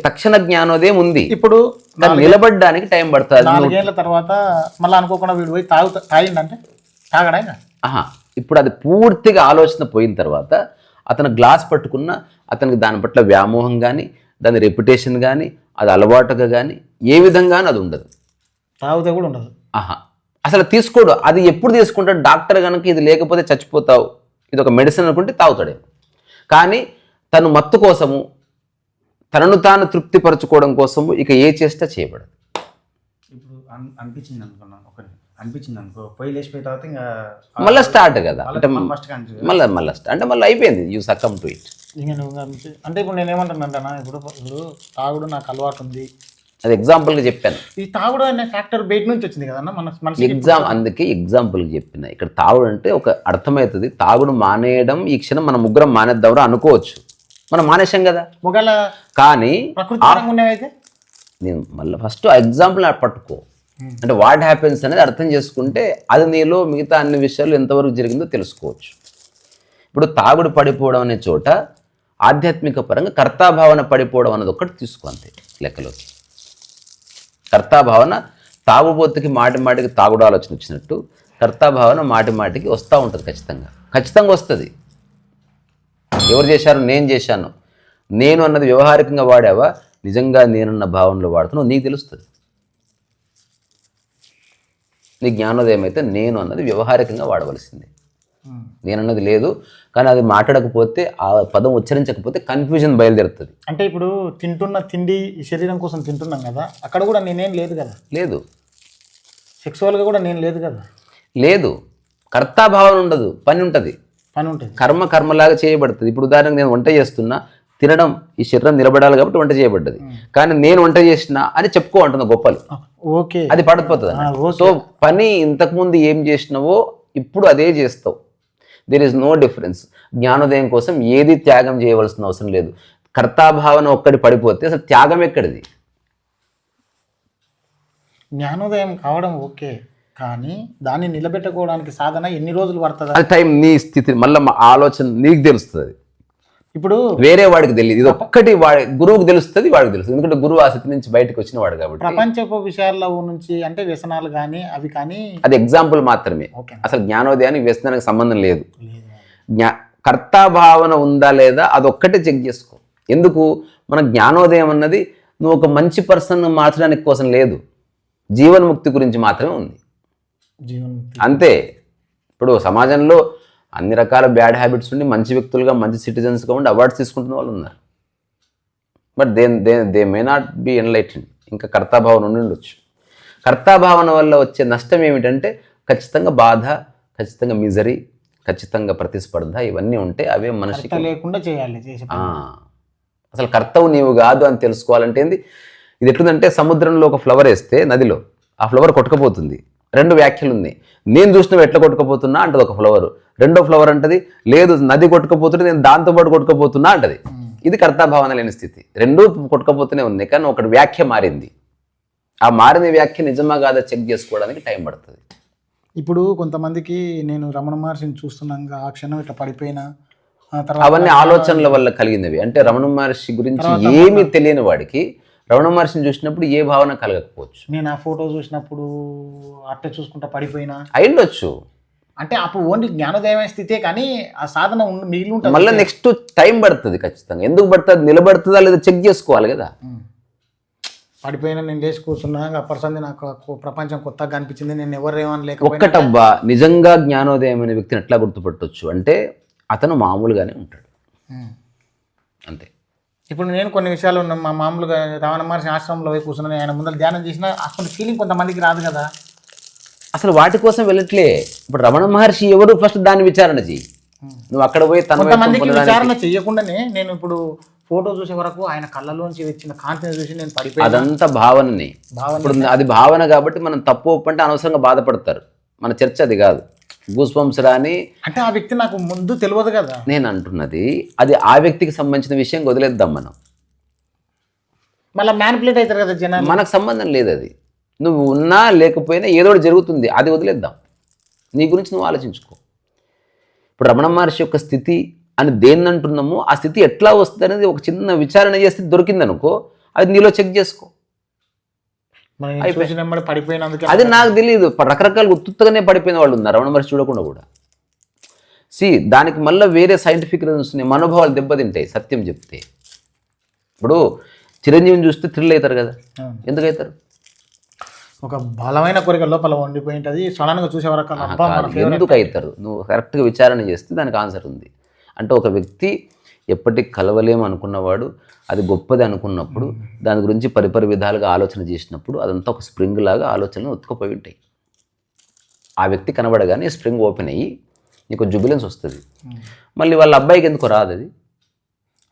తక్షణ జ్ఞానోదయం ఉంది. ఇప్పుడు నిలబడడానికి టైం పడుతుంది. 4 ఏళ్ల తర్వాత మళ్ళీ అనుకోకుండా వీడు పోయి తాగిండంటే తాగడా ఇంకా? ఇప్పుడు అది పూర్తిగా ఆలోచన పోయిన తర్వాత అతను గ్లాస్ పట్టుకున్న అతనికి దాని పట్ల వ్యామోహం కానీ, దాని రెప్యుటేషన్ కానీ, అది అలవాటుగా కానీ ఏ విధంగానూ అది ఉండదు. తాగితే కూడా ఉండదు. అసలు తీసుకోడు. అది ఎప్పుడు తీసుకుంటాడు? డాక్టర్ కనుక ఇది లేకపోతే చచ్చిపోతావు, ఇది ఒక మెడిసిన్ అనుకుంటే తాగుతాడే. కానీ తను మత్తు కోసము, తనను తాను తృప్తిపరచుకోవడం కోసము ఇక ఏ చేష్ట చేయబడదు. ఇప్పుడు అనిపించింది అనుకో పోయి లేచిపోయిన తర్వాత ఇంకా మళ్ళీ స్టార్ట్ కదా. అంటే మళ్ళీ స్టార్ట్ అంటే మళ్ళీ అయిపోయింది. You succumb to it. అంటే ఇప్పుడు నేను ఏమంటానంటనా, ఇప్పుడు తాగుడు నాకు అలవాటు ఉంది, అది ఎగ్జాంపుల్గా చెప్పాను. ఈ తాగుడు అనే ఫ్యాక్టర్ బయట నుంచి వచ్చింది కదన్నా మన అందుకే ఎగ్జాంపుల్గా చెప్పిన. ఇక్కడ తాగుడు అంటే ఒక అర్థమవుతుంది. తాగుడు మానేయడం ఈ క్షణం మనం ముగ్గురం మానేద్దామరా అనుకోవచ్చు, మనం మానేసాం కదా. ఒకవేళ కానీ ప్రకృతి నేను మళ్ళీ ఫస్ట్ ఆ ఎగ్జాంపుల్ పట్టుకో. అంటే వాట్ హ్యాపెన్స్ అనేది అర్థం చేసుకుంటే అది నీలో మిగతా అన్ని విషయాలు ఎంతవరకు జరిగిందో తెలుసుకోవచ్చు. ఇప్పుడు తాగుడు పడిపోవడం అనే చోట ఆధ్యాత్మిక పరంగా కర్తాభావన పడిపోవడం అనేది ఒకటి తీసుకో, అంతే లెక్కలోకి. కర్తాభావన తాగుబోతుకి మాటి మాటికి తాగుడు ఆలోచన వచ్చినట్టు కర్తాభావన మాటి మాటికి వస్తూ ఉంటుంది. ఖచ్చితంగా వస్తుంది. ఎవరు చేశారు? నేను చేశాను. నేను అన్నది వ్యవహారికంగా వాడావా, నిజంగా నేనున్న భావనలో వాడుతున్నావు, నీకు తెలుస్తుంది. నీ జ్ఞానోదయం అయితే నేను అన్నది వ్యవహారికంగా వాడవలసిందే. నేనన్నది లేదు. కానీ అది మాట్లాడకపోతే, ఆ పదం ఉచ్చరించకపోతే కన్ఫ్యూజన్ బయలుదేరుతుంది. అంటే ఇప్పుడు తింటున్న తిండి శరీరం కోసం తింటున్నాం కదా, అక్కడ కూడా నేనేం లేదు కదా. లేదు. సెక్సువల్గా కూడా నేను లేదు కదా. లేదు. కర్తాభావన ఉండదు, పని ఉంటుంది. కర్మలాగా చేయబడుతుంది. ఇప్పుడు ఉదాహరణకు నేను వంట చేస్తున్నా, తినడం ఈ శరీరం నిలబడాలి కాబట్టి వంట చేయబడ్డది. కానీ నేను వంట చేసినా అని చెప్పుకో అంటున్నా గొప్పలు. ఓకే, అది పడిపోతుంది. సో పని ఇంతకుముందు ఏం చేసినావో ఇప్పుడు అదే చేస్తావు. There is no difference. జ్ఞానోదయం కోసం ఏది త్యాగం చేయవలసిన అవసరం లేదు. కర్తాభావన ఒక్కటి పడిపోతే అసలు త్యాగం ఎక్కడిది? జ్ఞానోదయం కావడం ఓకే, కానీ దాన్ని నిలబెట్టుకోవడానికి సాధన ఎన్ని రోజులు పడుతుంది? అది టైం, నీ స్థితి, మళ్ళీ ఆలోచన నీకు తెలుస్తుంది. ఇప్పుడు వేరే వాడికి తెలియదు. ఇది ఒక్కటి గురువుకి తెలుస్తుంది, వాడికి తెలుస్తుంది. ఎందుకంటే గురువు ఆ స్థితి నుంచి బయటకు వచ్చిన వాడు కాబట్టి. ప్రపంచపు విషయాల్లో నుంచి అంటే వ్యసనాలు కానీ అవి కానీ అది ఎగ్జాంపుల్ మాత్రమే. అసలు జ్ఞానోదయానికి వ్యసనానికి సంబంధం లేదు. కర్తాభావన ఉందా లేదా అదొక్కటే చెక్ చేసుకో. ఎందుకు? మన జ్ఞానోదయం అన్నది నువ్వు ఒక మంచి పర్సన్ మార్చడానికి కోసం లేదు, జీవన్ముక్తి గురించి మాత్రమే ఉంది. అంతే. ఇప్పుడు సమాజంలో అన్ని రకాల బ్యాడ్ హ్యాబిట్స్ ఉండి మంచి వ్యక్తులుగా, మంచి సిటిజన్స్గా ఉండి అవార్డ్స్ తీసుకుంటున్న వాళ్ళు ఉన్నారు. But they may not be enlightened. ఇంకా కర్తాభావన ఉండి ఉండొచ్చు. కర్తాభావన వల్ల వచ్చే నష్టం ఏమిటంటే ఖచ్చితంగా బాధ, ఖచ్చితంగా మిజరీ, ఖచ్చితంగా ప్రతిస్పర్ధ, ఇవన్నీ ఉంటే అవే మనిషికి లేకుండా చేయాలి. అసలు కర్తవు నీవు కాదు అని తెలుసుకోవాలంటే ఏంది? ఇది ఎట్లుందంటే సముద్రంలో ఒక ఫ్లవర్ వేస్తే నదిలో ఆ ఫ్లవర్ కొట్టుకుపోతుంది. 2 వ్యాఖ్యలు ఉన్నాయి. నేను చూసినవి ఎట్లా కొట్టుకుపోతున్నా అంటది ఒక ఫ్లవర్. రెండో ఫ్లవర్ అంటది లేదు నది కొట్టుకుపోతుంటే నేను దాంతో పాటు కొట్టుకుపోతున్నా అంటది. ఇది కర్తాభావన లేని స్థితి. రెండూ కొట్టుకుపోతూనే ఉన్నాయి, కానీ ఒకటి వ్యాఖ్య మారింది. ఆ మారిన వ్యాఖ్య నిజమా కాదా చెక్ చేసుకోవడానికి టైం పడుతుంది. ఇప్పుడు కొంతమందికి నేను రమణ మహర్షిని చూస్తున్నాగా ఆ క్షణం ఇట్లా పడిపోయినా అవన్నీ ఆలోచనల వల్ల కలిగినవి. అంటే రమణ మహర్షి గురించి ఏమీ తెలియని వాడికి రమణ మహర్షిని చూసినప్పుడు ఏ భావన కలగకపోవచ్చు. నేను ఆ ఫోటో చూసినప్పుడు అట్టే చూసుకుంటా పడిపోయినా అయ్యుండొచ్చు. అంటే అప్పుడు ఓన్లీ జ్ఞానోదయమైన స్థితే కానీ ఆ సాధన మిగిలి ఉంటుంది. మళ్ళీ నెక్స్ట్ టైం పడుతుంది ఖచ్చితంగా. ఎందుకు పడుతుంది? నిలబడుతుందా లేదా చెక్ చేసుకోవాలి కదా. పడిపోయినా నేను లేచి కూర్చున్నా అప్పటిసంది నాకు ప్రపంచం కొత్తగా అనిపించింది, నేను ఎవరేమని లేకపోయినా. ఒక్కటబ్బా, నిజంగా జ్ఞానోదయమైన వ్యక్తిని ఎట్లా గుర్తుపట్టవచ్చు అంటే అతను మామూలుగానే ఉంటాడు అంతే. ఇప్పుడు నేను కొన్ని విషయాలు మా మామూలుగా రమణ మహర్షి ఆశ్రమంలో పోయి కూర్చున్నాను, ఆయన ముందర ధ్యానం చేసినా అసలు ఫీలింగ్ కొంతమందికి రాదు కదా. అసలు వాటి కోసం వెళ్ళట్లే. ఇప్పుడు రమణ మహర్షి ఎవరు? ఫస్ట్ దాన్ని విచారణ చెయ్యి. నువ్వు అక్కడ పోయి కొంతమందికి విచారణ చెయ్యకుండానే నేను ఇప్పుడు ఫోటో చూసే వరకు ఆయన కళ్ళలోంచి వచ్చిన కాంతిని చూసి నేను పడిపోయి, అదంతా భావనని. ఇప్పుడు అది భావన కాబట్టి మనం తప్పు ఒప్పంటే అనవసరంగా బాధపడతారు. మన చర్చ అది కాదు. గూస్ బంప్స్ రాని అంటే ఆ వ్యక్తి నాకు ముందు తెలియదు కదా. నేను అంటున్నది అది ఆ వ్యక్తికి సంబంధించిన విషయం వదిలేద్దాం మనం. మళ్ళీ మ్యానిపులేట్ అవుతారు కదా జనాలు. మనకు సంబంధం లేదు అది. నువ్వు ఉన్నా లేకపోయినా ఏదో ఒకటి జరుగుతుంది, అది వదిలేద్దాం. నీ గురించి నువ్వు ఆలోచించుకో. ఇప్పుడు రమణ మహర్షి యొక్క స్థితి అని దేన్ని అంటున్నామో ఆ స్థితి ఎట్లా వస్తుంది అనేది ఒక చిన్న విచారణ చేస్తే దొరికిందనుకో, అది నీలో చెక్ చేసుకో. పడిపోయినందుకు అది నాకు తెలియదు. రకరకాల ఉత్తుత్తగానే పడిపోయిన వాళ్ళు ఉన్నారు రమణ మహర్షి చూడకుండా కూడా. దానికి మళ్ళీ వేరే సైంటిఫిక్ రీజన్స్ ఉన్నాయి. మనోభావాలు దెబ్బతింటాయి సత్యం చెప్తే. ఇప్పుడు చిరంజీవిని చూస్తే థ్రిల్ అవుతారు కదా, ఎందుకు అవుతారు? ఒక బలమైన కోరిక లోపల వండిపోయి ఉంటుంది, సడన్గా చూసేవరకు ఎందుకు అవుతారు? నువ్వు కరెక్ట్గా విచారణ చేస్తే దానికి ఆన్సర్ ఉంది. అంటే ఒక వ్యక్తి ఎప్పటికి కలవలేము అనుకున్నవాడు అది గొప్పది అనుకున్నప్పుడు దాని గురించి పరిపరి విధాలుగా ఆలోచన చేసినప్పుడు అదంతా ఒక స్ప్రింగ్ లాగా ఆలోచనలు ఉత్తుకుపోయి ఉంటాయి. ఆ వ్యక్తి కనబడగానే స్ప్రింగ్ ఓపెన్ అయ్యి నీకు జుబిలెన్స్ వస్తుంది. మళ్ళీ వాళ్ళ అబ్బాయికి ఎందుకు రాదు? అది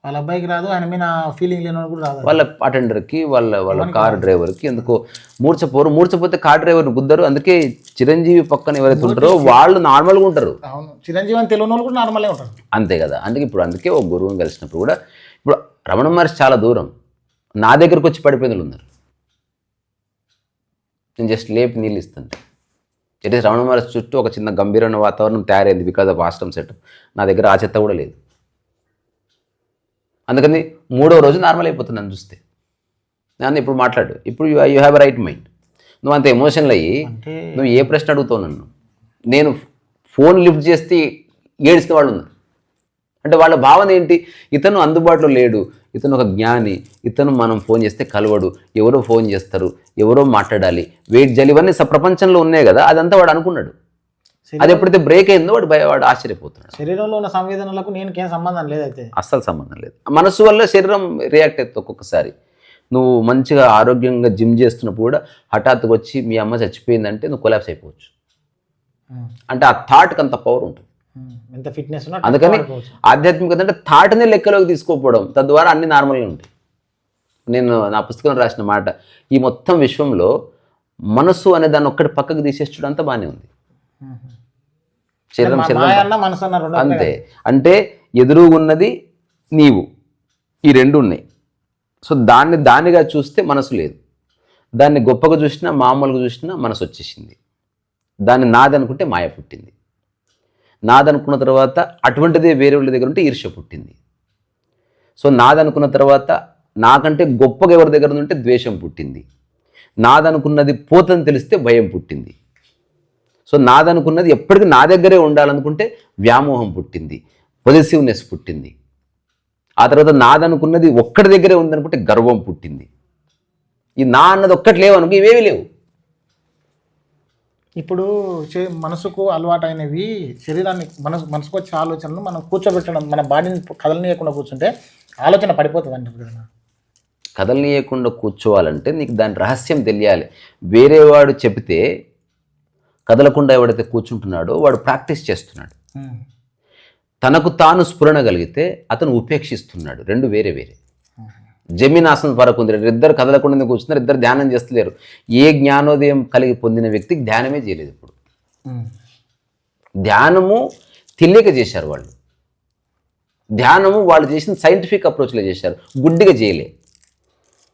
వాళ్ళ అబ్బాయికి రాదు, ఆయన మీద ఫీలింగ్ లేని కూడా రాదు. వాళ్ళ అటెండర్కి, వాళ్ళ కార్ డ్రైవర్కి ఎందుకో మూర్చపోతే కార్ డ్రైవర్ని గుద్దరు. అందుకే చిరంజీవి పక్కన ఎవరైతే ఉంటారో వాళ్ళు నార్మల్గా ఉంటారు. అవును, చిరంజీవి అని తెలియని వాళ్ళు కూడా నార్మల్గా ఉంటారు. అంతే కదా. అందుకే ఒక గురువుని కలిసినప్పుడు కూడా ఇప్పుడు రమణ మహర్షి చాలా దూరం, నా దగ్గరకు వచ్చి పడిపోయిన వాళ్ళు ఉన్నారు. నేను జస్ట్ లేపి నీళ్ళు ఇస్తాను. ఇట్ ఈస్ రమణ మహర్షి చుట్టూ ఒక చిన్న గంభీరమైన వాతావరణం తయారైంది బికాజ్ ఆఫ్ ఆశ్రమ్ సెటప్. నా దగ్గర ఆ చెత్త కూడా లేదు. అందుకని 3వ రోజు నార్మల్ అయిపోతుంది నన్ను చూస్తే. నన్ను ఇప్పుడు మాట్లాడు. ఇప్పుడు you have a right mind. నువ్వు అంత ఎమోషనల్ అయ్యి నువ్వు ఏ ప్రశ్న అడుగుతావు నన్ను? నేను ఫోన్ లిఫ్ట్ చేస్తే ఏడ్చిన వాళ్ళు ఉన్నారు. అంటే వాళ్ళ భావన ఏంటి? ఇతను అందుబాటులో లేడు, ఇతను ఒక జ్ఞాని, ఇతను మనం ఫోన్ చేస్తే కలవడు, ఎవరో ఫోన్ చేస్తారు, ఎవరో మాట్లాడాలి, వెయిట్ చేయాలి, ఇవన్నీ ప్రపంచంలో ఉన్నాయి కదా. అదంతా వాడు అనుకున్నాడు. అది ఎప్పుడైతే బ్రేక్ అయిందో వాడు ఆశ్చర్యపోతున్నాడు. శరీరంలో ఉన్న సంవేదనలకు నేనుకేం సంబంధం లేదైతే. అస్సలు సంబంధం లేదు. మనసు వల్ల శరీరం రియాక్ట్ అవుతుంది. ఒక్కొక్కసారి నువ్వు మంచిగా ఆరోగ్యంగా జిమ్ చేస్తున్నప్పుడు కూడా హఠాత్తుగా వచ్చి మీ అమ్మ చచ్చిపోయిందంటే నువ్వు కొలాప్స్ అయిపోవచ్చు. అంటే ఆ థాట్కి అంత పవర్ ఉంటుంది. ఎంత ఫిట్నెస్. అందుకని ఆధ్యాత్మికత అంటే థాట్నే లెక్కలోకి తీసుకోకపోవడం, తద్వారా అన్ని నార్మల్గా ఉంటాయి. నేను నా పుస్తకం రాసిన మాట, ఈ మొత్తం విశ్వంలో మనసు అనే దాన్ని ఒక్కటి పక్కకు తీసేసి చూడంతా బాగానే ఉంది. శరీరం అంతే. అంటే ఎదురుగున్నది నీవు, ఈ రెండు ఉన్నాయి. సో దానిగా చూస్తే మనసు లేదు. దాన్ని గొప్పగా చూసినా మామూలుగా చూసినా మనసు వచ్చేసింది. దాన్ని నాదనుకుంటే మాయ పుట్టింది. నాదనుకున్న తర్వాత అటువంటిదే వేరే వాళ్ళ దగ్గర ఉంటే ఈర్ష్య పుట్టింది. సో నాదనుకున్న తర్వాత నాకంటే గొప్పగా ఎవరి దగ్గర ఉంటే ద్వేషం పుట్టింది. నాదనుకున్నది పోతని తెలిస్తే భయం పుట్టింది. సో నాదనుకున్నది ఎప్పటికీ నా దగ్గరే ఉండాలనుకుంటే వ్యామోహం పుట్టింది, పొజిటివ్నెస్ పుట్టింది. ఆ తర్వాత నాదనుకున్నది ఒక్కడి దగ్గరే ఉందనుకుంటే గర్వం పుట్టింది. ఈ నా అన్నది ఒక్కటి లేవనుకో ఇవేవి లేవు. ఇప్పుడు మనసుకు అలవాటైనవి శరీరాన్ని మనసుకు వచ్చే ఆలోచనలు మనం కూర్చోబెట్టడం, మన బాడీని కదలనీయకుండా కూర్చుంటే ఆలోచన పడిపోతుంది అంటారు కదా. కదలనీయకుండా కూర్చోవాలంటే నీకు దాని రహస్యం తెలియాలి. వేరేవాడు చెబితే కదలకుండా ఎవడైతే కూర్చుంటున్నాడో వాడు ప్రాక్టీస్ చేస్తున్నాడు. తనకు తాను స్ఫురణ కలిగితే అతను ఉపేక్షిస్తున్నాడు. రెండు వేరే వేరే. జమీనాసనం వరకు ఉంది. ఇద్దరు కదలకుండా కూర్చున్నారు, ఇద్దరు ధ్యానం చేస్తలేరు. ఏ జ్ఞానోదయం కలిగి పొందిన వ్యక్తికి ధ్యానమే చేయలేదు. ఇప్పుడు ధ్యానము తెలియక చేశారు వాళ్ళు. ధ్యానము వాళ్ళు చేసిన సైంటిఫిక్ అప్రోచ్లో చేశారు, గుడ్డిగా చేయలే.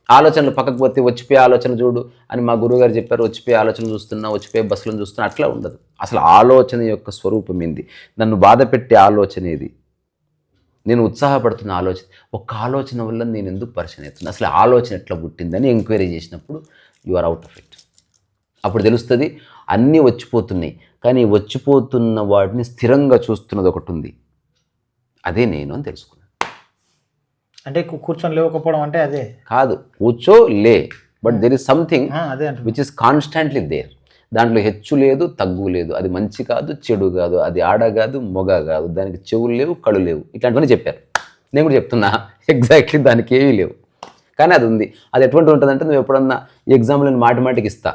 ఆలోచనలు పక్కకు పోతే వచ్చిపోయే ఆలోచన చూడు అని మా గురువుగారు చెప్పారు. వచ్చిపోయే ఆలోచన చూస్తున్నా, వచ్చిపోయే బస్సులను చూస్తున్నా, అట్లా ఉండదు. అసలు ఆలోచన యొక్క స్వరూపం ఏంది? నన్ను బాధ పెట్టే ఆలోచన ఏది? నేను ఉత్సాహపడుతున్న ఆలోచన, ఒక్క ఆలోచన వల్ల నేను ఎందుకు పరిచయం అవుతున్నా, అసలు ఆలోచన ఎట్లా పుట్టిందని ఎంక్వైరీ చేసినప్పుడు you are out of it. అప్పుడు తెలుస్తుంది అన్నీ వచ్చిపోతున్నాయి, కానీ వచ్చిపోతున్న వాటిని స్థిరంగా చూస్తున్నది ఒకటి ఉంది, అదే నేను అని తెలుసుకున్నాను. అంటే కూర్చొని లేవకపోవడం అంటే అదే కాదు, కూర్చో లే, బట్ దెర్ ఇస్ సంథింగ్ అదే అంటే విచ్ ఇస్ కాన్స్టాంట్లీ దేర్. దాంట్లో హెచ్చు లేదు, తగ్గు లేదు, అది మంచి కాదు, చెడు కాదు, అది ఆడ కాదు, మొగ కాదు, దానికి చెవులు లేవు, కళ్ళు లేవు, ఇట్లాంటివన్నీ చెప్పారు. నేను కూడా చెప్తున్నా ఎగ్జాక్ట్లీ దానికి ఏమీ లేవు, కానీ అది ఉంది. అది ఎటువంటి ఉంటుందంటే, నువ్వు ఎప్పుడన్నా ఈ ఎగ్జాంపుల్ నేను మాటిమాటికి ఇస్తా,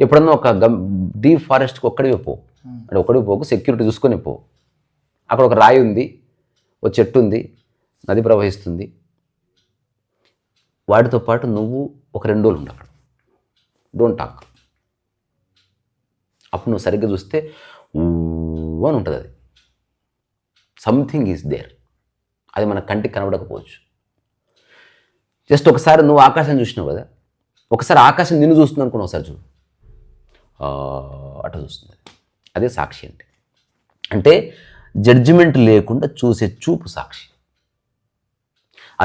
ఎప్పుడన్నా ఒక డీప్ ఫారెస్ట్కి ఒక్కడివి పో, అంటే ఒక్కడివి పోకు, సెక్యూరిటీ చూసుకొని పో. అక్కడ ఒక రాయి ఉంది, ఒక చెట్టు ఉంది, నది ప్రవహిస్తుంది, వాటితో పాటు నువ్వు ఒక 2 రోజులు ఉండు అక్కడ, డోంట్ టాక్. అప్పుడు నువ్వు సరిగ్గా చూస్తే అని ఉంటుంది, అది సంథింగ్ ఈజ్ దేర్. అది మన కంటికి కనబడకపోవచ్చు. జస్ట్ ఒకసారి నువ్వు ఆకాశం చూసినావు కదా, ఒకసారి ఆకాశం నిన్ను చూస్తుంది అనుకున్నావు, ఒకసారి చూడు, అట్లా చూస్తుంది. అదే సాక్షి అంటే. అంటే జడ్జిమెంట్ లేకుండా చూసే చూపు సాక్షి,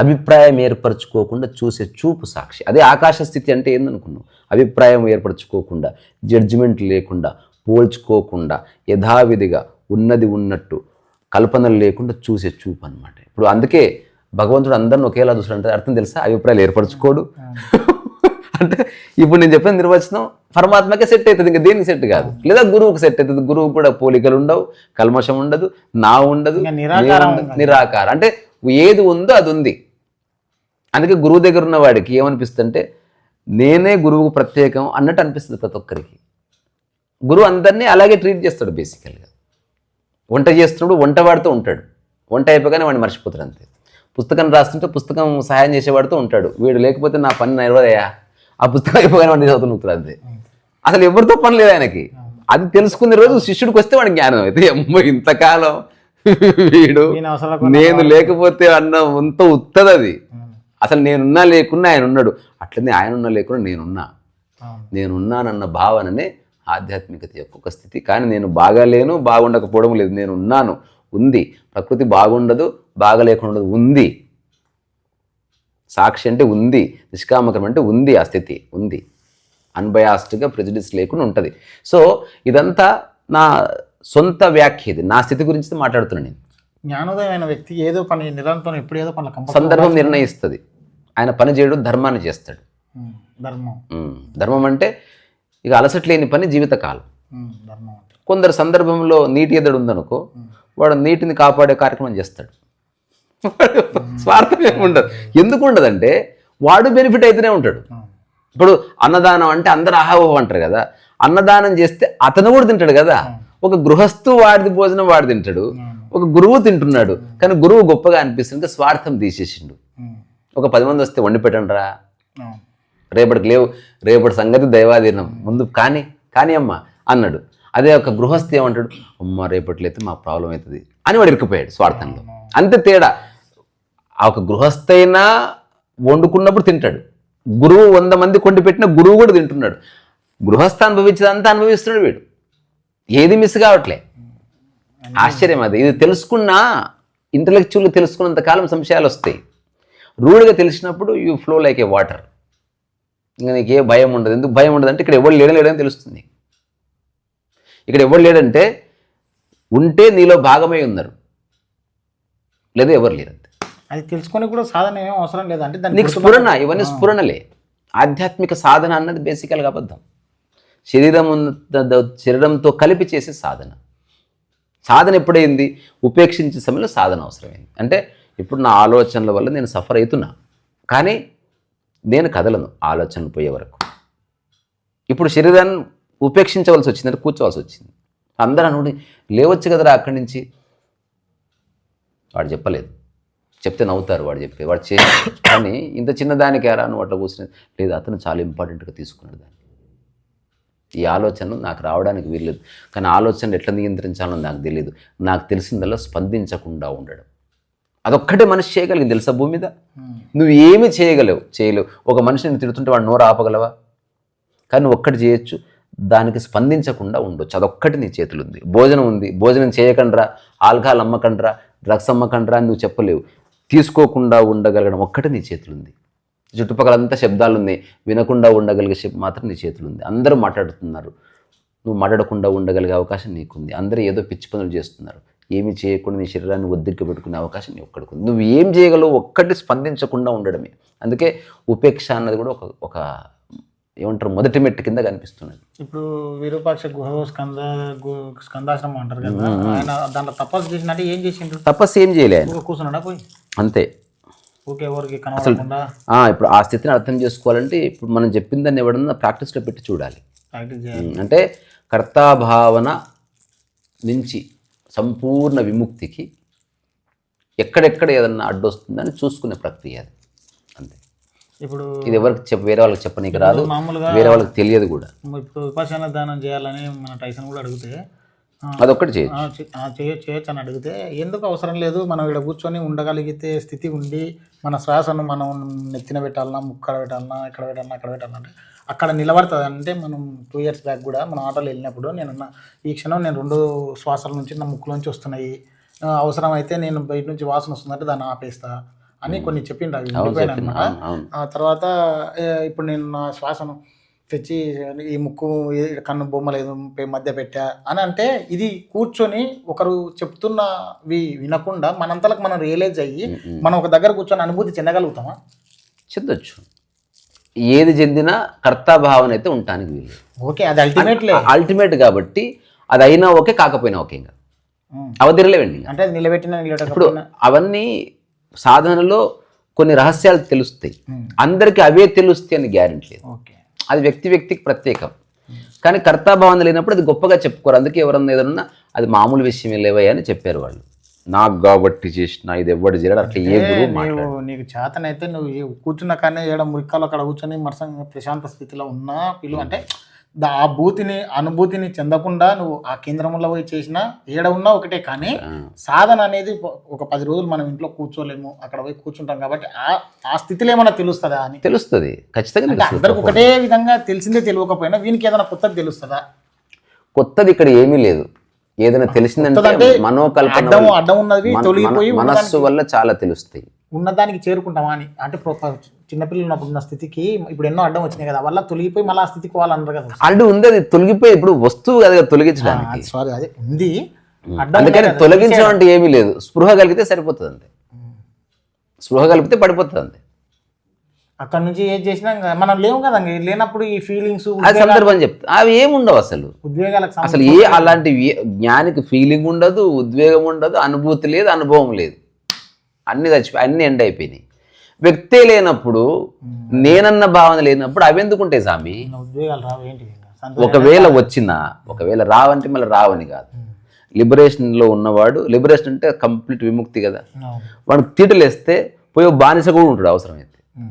అభిప్రాయం ఏర్పరచుకోకుండా చూసే చూపు సాక్షి. అదే ఆకాశ స్థితి అంటే ఏందనుకున్నావు? అభిప్రాయం ఏర్పరచుకోకుండా, జడ్జిమెంట్ లేకుండా, పోల్చుకోకుండా, యథావిధిగా ఉన్నది ఉన్నట్టు, కల్పనలు లేకుండా చూసే చూపు అనమాట. ఇప్పుడు అందుకే భగవంతుడు అందరిని ఒకేలా చూస్తాడంటే అర్థం తెలుసా? అభిప్రాయాలు ఏర్పరచుకోడు. అంటే ఇప్పుడు నేను చెప్పిన నిర్వచనం పరమాత్మకే సెట్ అవుతుంది, ఇంకా దేనికి సెట్ కాదు. లేదా గురువుకి సెట్ అవుతుంది. గురువు కూడా పోలికలు ఉండవు, కల్మషం ఉండదు, నా ఉండదు, నిరాకారం. అంటే ఏది ఉందో అది ఉంది. అందుకే గురువు దగ్గర ఉన్న వాడికి ఏమనిపిస్తుంది అంటే, నేనే గురువుకు ప్రత్యేకం అన్నట్టు అనిపిస్తుంది ప్రతి ఒక్కరికి. గురువు అందరినీ అలాగే ట్రీట్ చేస్తాడు. బేసికల్గా వంట చేస్తున్నప్పుడు వంటవాడితో ఉంటాడు, వంట అయిపోగానే వాడిని మర్చిపోతాడు అంతే. పుస్తకం రాస్తుంటే పుస్తకం సహాయం చేసేవాడితో ఉంటాడు, వీడు లేకపోతే నా పని నడవదయా, ఆ పుస్తకం అయిపోగానే వాడిని చదువుతుంటాడు అంతే. అసలు ఎవరితో పని లేదు ఆయనకి. అది తెలుసుకునే రోజు శిష్యుడికి వస్తే వాడికి జ్ఞానం అయితే, అమ్మో ఇంతకాలం వీడు నేను లేకపోతే అన్న అంత ఉత్తది. అది అసలు నేనున్నా లేకున్నా ఆయన ఉన్నాడు, అట్లనే ఆయన ఉన్నా లేకున్నా నేనున్నానన్న భావననే ఆధ్యాత్మికత యొక్క ఒక స్థితి. కానీ నేను బాగాలేను, బాగుండకపోవడం లేదు, నేను ఉన్నాను, ఉంది. ప్రకృతి బాగుండదు, బాగలేకుండా ఉంది. సాక్షి అంటే ఉంది, నిష్కామకరం అంటే ఉంది, ఆ స్థితి ఉంది. అన్బయాస్డ్గా ప్రెజుడిస్ లేకుండా ఉంటుంది. సో ఇదంతా నా సొంత వ్యాఖ్య, ఇది నా స్థితి గురించి మాట్లాడుతున్నాను నేను. జ్ఞానోదయమైన వ్యక్తి ఏదో పని నిరంతరం ఎప్పుడు ఏదో పని సందర్భం నిర్ణయిస్తుంది. ఆయన పని చేయడం ధర్మాన్ని చేస్తాడు. ధర్మం అంటే ఇక అలసట్లేని పని జీవితకాలం. కొందరు సందర్భంలో నీటి ఎద్దడు ఉందనుకో, వాడు నీటిని కాపాడే కార్యక్రమం చేస్తాడు. స్వార్థం ఏమి ఉండదు. ఎందుకు ఉండదంటే వాడు బెనిఫిట్ అయితేనే ఉంటాడు. ఇప్పుడు అన్నదానం అంటే అందరు ఆహావహం అంటారు కదా, అన్నదానం చేస్తే అతను కూడా తింటాడు కదా. ఒక గృహస్థు వాడిది భోజనం వాడు తింటాడు, ఒక గురువు తింటున్నాడు, కానీ గురువు గొప్పగా అనిపిస్తుంది, స్వార్థం తీసేసిండు. ఒక 10 మంది వస్తే వండి పెట్టండి రా, రేపటికి లేవు, రేపటి సంగతి దైవాధీనం, ముందు కానీ అమ్మ అన్నాడు. అదే ఒక గృహస్థి ఏమంటాడు, అమ్మ రేపట్లో అయితే మా ప్రాబ్లం అవుతుంది అని వాడు ఇరుక్కుపోయాడు స్వార్థంలో. అంతే తేడా. ఆ ఒక గృహస్థైనా వండుకున్నప్పుడు తింటాడు, గురువు 100 మంది కొండి పెట్టిన గురువు కూడా తింటున్నాడు. గృహస్థ అనుభవించేదంతా అనుభవిస్తున్నాడు వీడు, ఏది మిస్ కావట్లే. ఆశ్చర్యం అది. ఇది తెలుసుకున్నా, ఇంటలెక్చువల్గా తెలుసుకున్నంత కాలం సంశయాలు వస్తాయి. రూడ్గా తెలిసినప్పుడు you flow like A water. ఇంకా నీకు ఏ భయం ఉండదు. ఎందుకు భయం ఉండదు అంటే ఇక్కడ ఎవరు లేడని తెలుస్తుంది. ఇక్కడ ఎవరు లేడంటే ఉంటే నీలో భాగమై ఉన్నారు, లేదా ఎవరు లేరు. అది తెలుసుకొని కూడా సాధన ఏమీ అవసరం లేదు. అంటే నీకు స్ఫురణ, ఇవన్నీ స్ఫురణలే. ఆధ్యాత్మిక సాధన అన్నది బేసికల్గా అబద్ధం. శరీరంతో కలిపి చేసే సాధన. సాధన ఎప్పుడైంది? ఉపేక్షించే సమయంలో సాధన అవసరమైంది. అంటే ఇప్పుడు నా ఆలోచనల వల్ల నేను సఫర్ అవుతున్నా, కానీ నేను కదలను ఆలోచనలు పోయే వరకు. ఇప్పుడు శరీరాన్ని ఉపేక్షించవలసి వచ్చింది, అంటే కూర్చోవలసి వచ్చింది. అందరూ అనుకుంటే లేవచ్చు కదరా అక్కడి నుంచి. వాడు చెప్పలేదు, చెప్తే నవ్వుతారు. వాడు చెప్పే వాడు కానీ ఇంత చిన్నదానికి ఎరా నువ్వు అట్లా కూర్చునేది లేదు. అతను చాలా ఇంపార్టెంట్గా తీసుకున్నాడు దాన్ని. ఈ ఆలోచనలు నాకు రావడానికి వీల్లేదు, కానీ ఆలోచనలు ఎట్లా నియంత్రించాలో నాకు తెలియదు. నాకు తెలిసిందల్లా స్పందించకుండా ఉండడం. అదొక్కటే మనిషి చేయగలిగింది తెలుసా భూమి మీద. నువ్వు ఏమి చేయలేవు. ఒక మనిషిని తిడుతుంటే వాడు నోరు ఆపగలవా? కానీ నువ్వు ఒక్కటి చేయొచ్చు, దానికి స్పందించకుండా ఉండొచ్చు. అదొక్కటి నీ చేతులు ఉంది. భోజనం ఉంది, భోజనం చేయకండ్రా, ఆల్కహాల్ అమ్మకండ్రా, డ్రగ్స్ అమ్మకండ్రా అని నువ్వు చెప్పలేవు. తీసుకోకుండా ఉండగలగడం ఒక్కటి నీ చేతులు ఉంది. చుట్టుపక్కలంతా శబ్దాలు ఉన్నాయి, వినకుండా ఉండగలిగే మాత్రం నీ చేతులు ఉంది. అందరూ మాట్లాడుతున్నారు, నువ్వు మాట్లాడకుండా ఉండగలిగే అవకాశం నీకుంది. అందరూ ఏదో పిచ్చి పనులు చేస్తున్నారు. ఏమి చేయకుండా నీ శరీరాన్ని ఒద్దిగ్గా పెట్టుకునే అవకాశం నీ ఒక్కడికి ఉంది. నువ్వు ఏం చేయగలవు? ఒక్కటి స్పందించకుండా ఉండడమే. అందుకే ఉపేక్ష అన్నది కూడా ఒక ఏమంటారు మొదటి మెట్టు కింద కనిపిస్తున్నది. ఇప్పుడు విరూపాక్ష స్కందాశ్రమం అంటారు కదా, ఆయన దాంట్లో తపస్సు చేసినట్టు ఏం చేసిండు? తపస్సు ఏం చేయలే ఆయన, కూర్చున్నాడా పోయి అంతే. ఓకే, ఎవరికి కనబడకుండా. ఇప్పుడు ఆ స్థితిని అర్థం చేసుకోవాలంటే ఇప్పుడు మనం చెప్పిన దాన్ని ఎవడన్నా ప్రాక్టీస్లో పెట్టి చూడాలి. అంటే కర్తాభావన నుంచి సంపూర్ణ విముక్తికి ఎక్కడెక్కడ ఏదన్నా అడ్డొస్తుందని చూసుకునే ప్రక్రియ అది, అంతే. ఇప్పుడు ఇది ఎవరికి వేరే వాళ్ళకి చెప్పనీకి రాదు, మామూలుగా వేరే వాళ్ళకి తెలియదు కూడా. ఇప్పుడు విపశ్యన దానం చేయాలని మన టైసన్ కూడా అడిగితే అదొక్కటి చేయొచ్చు అని అడిగితే, ఎందుకు అవసరం లేదు, మనం ఇక్కడ కూర్చొని ఉండగలిగితే స్థితి ఉండి మన శ్వాసను మనం నెత్తిన పెట్టాలన్నా, ముక్కడ పెట్టాలన్నా, ఎక్కడ పెట్టాలన్నా అక్కడ పెట్టాలంటే అక్కడ నిలబడుతుంది. అంటే మనం 2 years బ్యాక్ కూడా మన ఆటోలో వెళ్ళినప్పుడు నేనున్న ఈ క్షణం నేను 2 శ్వాసల నుంచి నా ముక్కులోంచి వస్తున్నాయి, అవసరం అయితే నేను బయట నుంచి వాసన వస్తుందంటే దాన్ని ఆపేస్తా అని కొన్ని చెప్పిండు. అవి ఉండిపోయాను అనమాట. ఆ తర్వాత ఇప్పుడు నేను నా శ్వాసను తెచ్చి ఈ ముక్కు కన్ను బొమ్మలేదు మధ్య పెట్టా అని అంటే, ఇది కూర్చొని ఒకరు చెప్తున్నవి వినకుండా మనంతలకు మనం రియలైజ్ అయ్యి మనం ఒక దగ్గర కూర్చొని అనుభూతి చెందగలుగుతామా? చెందొచ్చు. ఏది చెందినా కర్తాభావన అయితే ఉండటానికి వీలు. ఓకే, అది అల్టిమేట్ కాబట్టి అది అయినా ఓకే, కాకపోయినా ఓకే. ఇంకా అవధిరలేవండి. అంటే నిలబెట్టిన ఇప్పుడు అవన్నీ సాధనలో కొన్ని రహస్యాలు తెలుస్తాయి, అందరికీ అవే తెలుస్తాయి అని గ్యారెంటీ లేదు. అది వ్యక్తికి ప్రత్యేకం. కానీ కర్తాభావన లేనప్పుడు అది గొప్పగా చెప్పుకోరు. అందుకే ఎవరన్నా ఏదన్నా అది మామూలు విషయం లేవయ్యా అని చెప్పారు వాళ్ళు. నాకు కాబట్టి చేసిన ఇది ఎవరు చేయడం అట్లా ఏ గురువు నీకు చేతనైతే నువ్వు కూర్చున్న కానీ ఏడ మురికాలు అక్కడ కూర్చొని మరసంగా ప్రశాంత స్థితిలో ఉన్నా పిలువ అంటే ఆ అనుభూతిని చెందకుండా నువ్వు ఆ కేంద్రంలో పోయి చేసినా ఏడ ఉన్నా ఒకటే. కానీ సాధన అనేది ఒక 10 రోజులు మనం ఇంట్లో కూర్చోలేము, అక్కడ పోయి కూర్చుంటాం కాబట్టి ఆ స్థితిలో ఏమన్నా తెలుస్తుందా అని. తెలుస్తుంది ఖచ్చితంగా. అందరికి ఒకటే విధంగా తెలిసిందే తెలియకపోయినా వీనికి ఏదైనా కొత్తది తెలుస్తుందా? కొత్తది ఇక్కడ ఏమీ లేదు. ఏదైనా తెలిసిందంటే మనోకల్పన అడ్డం ఉన్నది తొలగిపోయి మనస్సు వల్ల చాలా తెలుస్తాయి. ఉన్నదానికి చేరుకుంటామా అని. అంటే చిన్నపిల్లలు ఉన్నప్పుడు ఉన్న స్థితికి ఇప్పుడు ఎన్నో అడ్డం వచ్చినాయి కదా, వల్ల తొలగిపోయి మళ్ళీ ఆ స్థితికి పోవాలన్నారు కదా. ఆల్రెడీ ఉంది, అది తొలగిపోయి ఇప్పుడు వస్తువు కదా తొలగించడానికి. సారీ, అదే ఉంది. అందుకని తొలగించడం అంటే ఏమీ లేదు. స్పృహ కలిగితే సరిపోతుంది అంతే. స్పృహ కలిపితే పడిపోతుంది అంతే. అక్కడ నుంచి ఏం చేసినా మనం లేవు కదా, లేనప్పుడు ఈ ఫీలింగ్స్ సందర్భం చెప్తా అవి ఏముండవు అసలు. ఉద్వేగాలకు అసలు అలాంటి జ్ఞానికి ఫీలింగ్ ఉండదు, ఉద్వేగం ఉండదు, అనుభూతి లేదు, అనుభవం లేదు. అన్ని చచ్చిపోయి అన్ని ఎండ్ అయిపోయినాయి. వ్యక్తే లేనప్పుడు, నేనన్న భావన లేనప్పుడు అవి ఎందుకుంటాయి స్వామి? ఉద్వేగాలు రావు ఏంటి? ఒకవేళ రావంటే మళ్ళీ రావని కాదు. లిబరేషన్లో ఉన్నవాడు, లిబరేషన్ అంటే కంప్లీట్ విముక్తి కదా, వాడు తీటలేస్తే పోయి బానిస కూడా ఉంటాడు అవసరమైతే.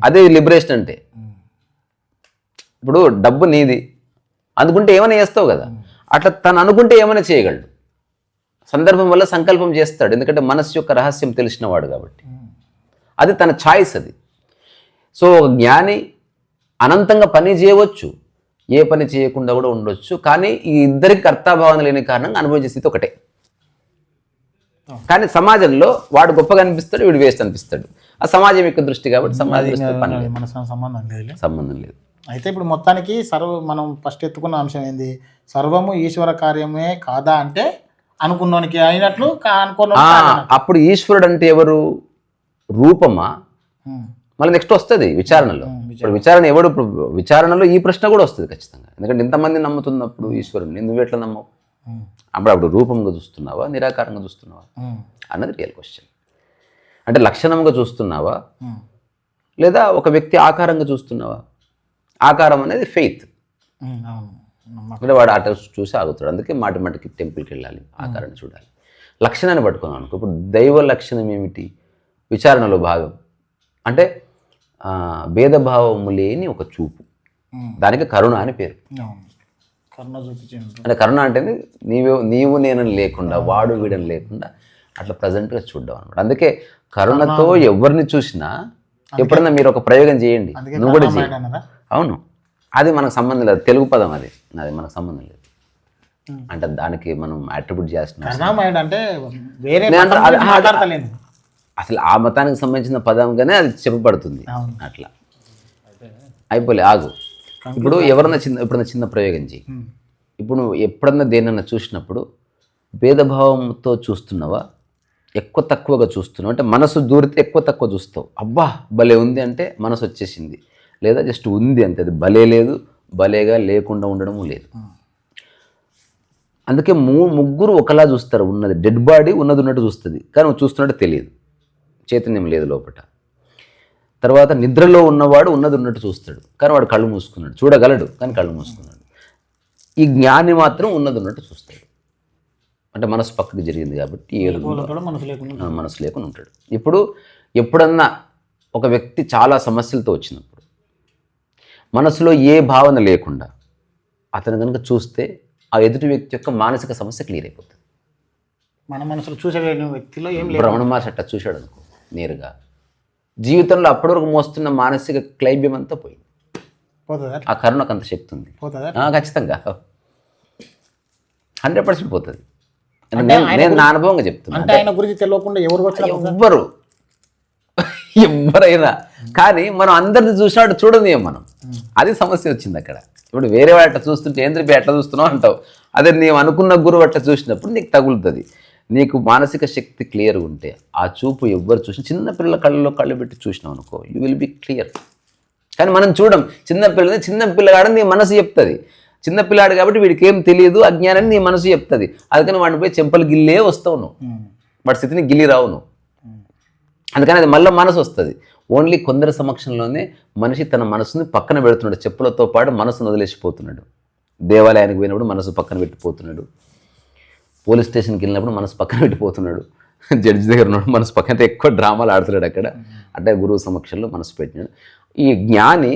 అదే లిబరేషన్ అంటే. ఇప్పుడు డబ్బు నీది అనుకుంటే ఏమైనా చేస్తావు కదా, అట్లా తను అనుకుంటే ఏమైనా చేయగలడు. సందర్భం వల్ల సంకల్పం చేస్తాడు, ఎందుకంటే మనస్సు యొక్క రహస్యం తెలిసినవాడు కాబట్టి. అది తన ఛాయిస్ అది. సో జ్ఞాని అనంతంగా పని చేయవచ్చు, ఏ పని చేయకుండా కూడా ఉండొచ్చు. కానీ ఈ ఇద్దరికి కర్తాభావన లేని కారణంగా అనుభవించే స్థితి ఒకటే. కానీ సమాజంలో వాడు గొప్పగా అనిపిస్తాడు, వీడు వేస్ట్ అనిపిస్తాడు. ఆ సమాజం యొక్క దృష్టి కాబట్టి సంబంధం లేదు. అయితే ఇప్పుడు మొత్తానికి మనం ఫస్ట్ ఎత్తుకున్న అంశం ఏంది? సర్వము ఈశ్వర కార్యమే కాదా అంటే అనుకున్నోనికి అయినట్లు అప్పుడు ఈశ్వరుడు అంటే ఎవరు? రూపమా? మళ్ళీ నెక్స్ట్ వస్తుంది విచారణలో. ఇప్పుడు విచారణ ఎవడు? ఇప్పుడు విచారణలో ఈ ప్రశ్న కూడా వస్తుంది ఖచ్చితంగా. ఎందుకంటే ఇంతమంది నమ్ముతున్నప్పుడు ఈశ్వరుని నువ్వెట్లా నమ్మవు? అప్పుడు రూపంగా చూస్తున్నావా, నిరాకారంగా చూస్తున్నావా అన్నది రియల్ క్వశ్చన్. అంటే లక్షణంగా చూస్తున్నావా, లేదా ఒక వ్యక్తి ఆకారంగా చూస్తున్నావా? ఆకారం అనేది ఫెయిత్. అంటే వాడు ఆట చూసి ఆగుతాడు. అందుకే మాటికి టెంపుల్కి వెళ్ళాలి, ఆకారాన్ని చూడాలి. లక్షణాన్ని పట్టుకున్నాం అనుకో. ఇప్పుడు దైవ లక్షణం ఏమిటి? విచారణలో భాగం అంటే భేదభావము లేని ఒక చూపు. దానికి కరుణ అని పేరు. అంటే కరుణ అంటే నీవు నేనని లేకుండా, వాడు వీడని లేకుండా అట్లా ప్రజెంట్గా చూడడం అనమాట. అందుకే కరుణతో ఎవరిని చూసినా ఎప్పుడన్నా మీరు ఒక ప్రయోగం చేయండి, నువ్వు కూడా చేయండి. అవును, అది మనకు సంబంధం లేదు. తెలుగు పదం అది మనకు సంబంధం లేదు. అంటే దానికి మనం అట్రిబ్యూట్ చేస్తున్నాం. అసలు ఆ మతానికి సంబంధించిన పదంగానే అది చెప్పబడుతుంది. అట్లా అయిపోలే ఆగు. ఇప్పుడు ఎప్పుడన్నా చిన్న ప్రయోగం చేయి. ఇప్పుడు నువ్వు ఎప్పుడన్నా దేనన్నా చూసినప్పుడు భేదభావంతో చూస్తున్నావా, ఎక్కువ తక్కువగా చూస్తున్నావు అంటే మనసు దూరితే ఎక్కువ తక్కువ చూస్తావు. అబ్బా భలే ఉంది అంటే మనసు వచ్చేసింది, లేదా జస్ట్ ఉంది అంతే, అది భలే లేదు, భలేగా లేకుండా ఉండడము లేదు. అందుకే ముగ్గురు ఒకలా చూస్తారు. ఉన్నది డెడ్ బాడీ ఉన్నది ఉన్నట్టు చూస్తుంది, కానీ నువ్వు చూస్తున్నట్టు తెలియదు, చైతన్యం లేదు లోపల. తర్వాత నిద్రలో ఉన్నవాడు ఉన్నది ఉన్నట్టు చూస్తాడు, కానీ వాడు కళ్ళు మూసుకున్నాడు, చూడగలడు కానీ కళ్ళు మూసుకున్నాడు. ఈ జ్ఞాని మాత్రం ఉన్నది ఉన్నట్టు చూస్తాడు, అంటే మనసు పక్కకి జరిగింది కాబట్టి మనసు లేకుండా ఉంటాడు. ఇప్పుడు ఎప్పుడన్నా ఒక వ్యక్తి చాలా సమస్యలతో వచ్చినప్పుడు మనసులో ఏ భావన లేకుండా అతను కనుక చూస్తే ఆ ఎదుటి వ్యక్తి యొక్క మానసిక సమస్య క్లియర్ అయిపోతుంది. మన మనసులో చూసే వ్యక్తిలో ఏం భ్రమణ మహర్షి అట్లా చూశాడు అనుకో నేరుగా, జీవితంలో అప్పటి వరకు మోస్తున్న మానసిక క్లైబ్యం అంతా పోయింది. ఆ కరుణకు అంత శక్తి ఉంది, ఖచ్చితంగా 100% పోతుంది. నేను నా అనుభవంగా చెప్తున్నాను. ఆయన గురించి తెలియకుండా ఎవ్వరు ఎవరైనా కానీ మనం అందరిని చూసినాడు చూడని మనం, అది సమస్య వచ్చింది అక్కడ. ఇప్పుడు వేరే వాటి చూస్తుంటే ఏం చెప్పి ఎట్లా చూస్తున్నావు అంటావు, అదే నీవు అనుకున్న గురువు అట్లా చూసినప్పుడు నీకు తగులుతుంది. నీకు మానసిక శక్తి క్లియర్గా ఉంటే ఆ చూపు ఎవ్వరు చూసి, చిన్నపిల్లల కళ్ళలో కళ్ళు పెట్టి చూసినావు అనుకో యూ విల్ బి క్లియర్. కానీ మనం చూడం, చిన్న పిల్లగాడని నీ మనసు చెప్తుంది, చిన్నపిల్లాడు కాబట్టి వీడికి ఏం తెలియదు, అజ్ఞానాన్ని నీ మనసు చెప్తుంది. అందుకని వాడిని పోయి చెంపలు గిల్లే వస్తావు నువ్వు, వాడి స్థితిని గిల్లి రావు నువ్వు. అందుకని అది మళ్ళీ మనసు వస్తుంది. ఓన్లీ కొందరి సమక్షంలోనే మనిషి తన మనసుని పక్కన పెడుతున్నాడు, చెప్పులతో పాటు మనసును వదిలేసిపోతున్నాడు. దేవాలయానికి పోయినప్పుడు మనసు పక్కన పెట్టిపోతున్నాడు, పోలీస్ స్టేషన్కి వెళ్ళినప్పుడు మనసు పక్కన పెట్టిపోతున్నాడు, జడ్జి దగ్గర ఉన్నాడు మనసు పక్కన, ఎక్కువ డ్రామాలు ఆడుతున్నాడు అక్కడ. అంటే గురువు సమక్షంలో మనసు పెట్టినాడు. ఈ జ్ఞాని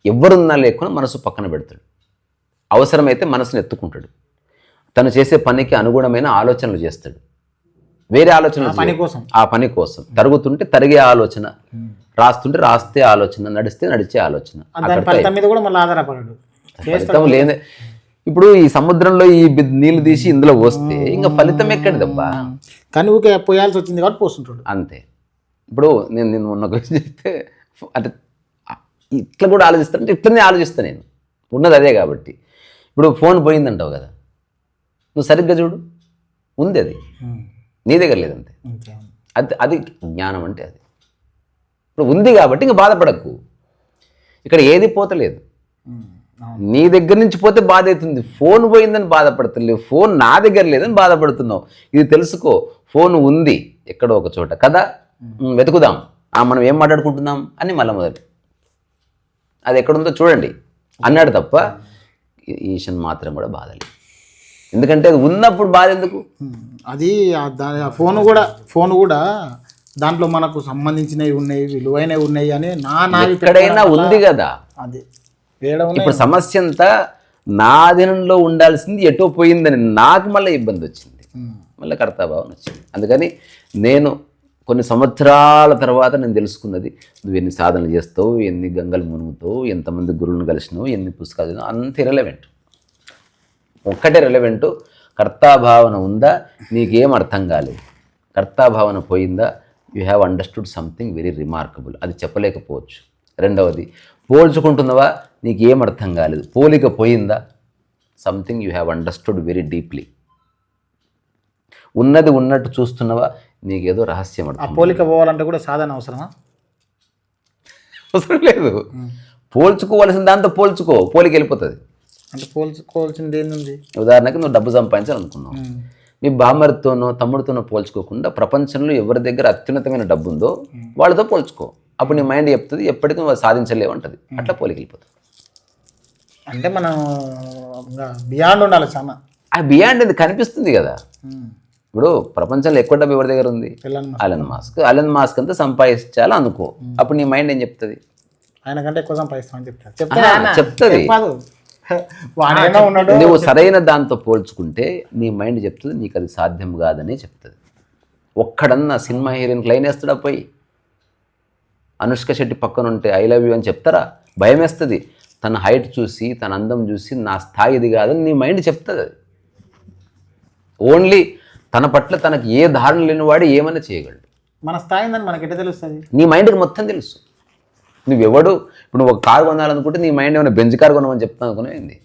ఎవరున్నా లేకుండా మనసు పక్కన పెడతాడు, అవసరమైతే మనసును ఎత్తుకుంటాడు, తను చేసే పనికి అనుగుణమైన ఆలోచనలు చేస్తాడు. వేరే ఆలోచనలు ఆ పని కోసం తరుగుతుంటే తరిగే ఆలోచన, రాస్తుంటే రాస్తే ఆలోచన, నడిస్తే నడిచే ఆలోచన, ఫలితం లేదే. ఇప్పుడు ఈ సముద్రంలో ఈ నీళ్లు తీసి ఇందులో పోస్తే ఇంకా ఫలితం ఎక్కడిదబ్బా, కానీ ఊకే పోయాల్సి వచ్చింది కాబట్టి పోస్తుంటాడు అంతే. ఇప్పుడు నేను మొన్న క్వశ్చన్ చెప్తే అంటే ఇట్లా కూడా ఆలోచిస్తానంటే ఇట్లనే ఆలోచిస్తాను నేను, ఉన్నది అదే కాబట్టి. ఇప్పుడు ఫోన్ పోయిందంటావు కదా, నువ్వు సరిగ్గా చూడు, ఉంది అది నీ దగ్గర లేదంతే. అది జ్ఞానం అంటే అది. ఇప్పుడు ఉంది కాబట్టి ఇంక బాధపడకు, ఇక్కడ ఏది పోతలేదు, నీ దగ్గర నుంచి పోతే బాధ అవుతుంది. ఫోన్ పోయిందని బాధపడతలేవు, ఫోన్ నా దగ్గర లేదని బాధపడుతున్నావు. ఇది తెలుసుకో, ఫోన్ ఉంది ఎక్కడో ఒక చోట కదా, వెతుకుదాం, మనం ఏం మాట్లాడుకుంటున్నాం అని మళ్ళీ మొదటి అది ఎక్కడుందో చూడండి అన్నాడు తప్ప ఈషన్ మాత్రం కూడా బాధ లేదు. ఎందుకంటే అది ఉన్నప్పుడు బాధ ఎందుకు, అది ఫోన్ కూడా దాంట్లో మనకు సంబంధించినవి ఉన్నాయి, విలువైనవి ఉన్నాయి అని ఎక్కడైనా ఉంది కదా. అది ఇప్పుడు సమస్య అంతా నా అధీనంలో ఉండాల్సింది ఎటో పోయిందని నాకు మళ్ళీ ఇబ్బంది వచ్చింది, మళ్ళీ కర్తాభావం వచ్చింది. అందుకని నేను కొన్ని సంవత్సరాల తర్వాత నేను తెలుసుకున్నది, నువ్వు ఎన్ని సాధనలు చేస్తావు, ఎన్ని గంగలు మునుగుతావు, ఎంతమంది గురువులను కలిసినావు, ఎన్ని పుస్తకాలు చదివినావు, అంత ఇర్రెలవెంట్. ఒక్కటే రెలవెంటు, కర్తాభావన ఉందా, నీకేం అర్థం కాలేదు, కర్తాభావన పోయిందా, you have understood something very remarkable, అది చెప్పలేకపోవచ్చు. రెండవది, పోల్చుకుంటున్నావా, నీకేం అర్థం కాలేదు, పోలిక పోయిందా, something you have understood very deeply. ఉన్నది ఉన్నట్టు చూస్తున్నావా, నీకేదో రహస్యం అర్థం. పోలిక పోవాలంటే కూడా సాధన అవసరమా? అవసరం లేదు, పోల్చుకోవాల్సిన దాంతో పోల్చుకో, పోలిక వెళ్ళిపోతుంది. అంటే పోల్చుకోవాల్సింది ఏంది? ఉదాహరణకి నువ్వు డబ్బు సంపాదించాలనుకున్నావు, నీ బామ్మరితోనో తమ్ముడితోనో పోల్చుకోకుండా ప్రపంచంలో ఎవరి దగ్గర అత్యున్నతమైన డబ్బు ఉందో వాళ్ళతో పోల్చుకో. అప్పుడు నీ మైండ్ చెప్తుంది ఎప్పటికీ నువ్వు సాధించలేవు అంటది, అట్లా పోలికెళ్ళిపోతుంది. అంటే మనం బియాండ్ ఉండాలి చాలా. ఆ బియాండ్ అది కనిపిస్తుంది కదా. ఇప్పుడు ప్రపంచంలో ఎక్కువ డబ్బు ఎవరి దగ్గర ఉంది? అలన్ మాస్క్ అంతా సంపాదించాలి అనుకో, అప్పుడు నీ మైండ్ ఏం చెప్తుంది? ఆయన కంటే ఎక్కువ సంపాదిస్తామని చెప్తుంది. నువ్వు సరైన దాంతో పోల్చుకుంటే నీ మైండ్ చెప్తుంది నీకు అది సాధ్యం కాదని చెప్తుంది. ఒక్కడన్నా సినిమా హీరోయిన్కి లైన్ వేస్తాడా పోయి? అనుష్క శెట్టి పక్కన ఉంటే ఐ లవ్ యూ అని చెప్తారా? భయం వేస్తుంది. తన హైట్ చూసి తన అందం చూసి నా స్థాయి ఇది కాదని నీ మైండ్ చెప్తుంది. అది ఓన్లీ తన పట్ల తనకు ఏ ధారణ లేనివాడు ఏమైనా చేయగలడు. మన స్థాయి మనకి ఎట్లా తెలుస్తుంది? నీ మైండ్కి మొత్తం తెలుసు. నువ్వెవడు ఇప్పుడు నువ్వు ఒక కారు కొనాలనుకుంటే నీ మైండ్ ఏమైనా బెంజ్ కారు కొనమని చెప్తాను అనుకునేది.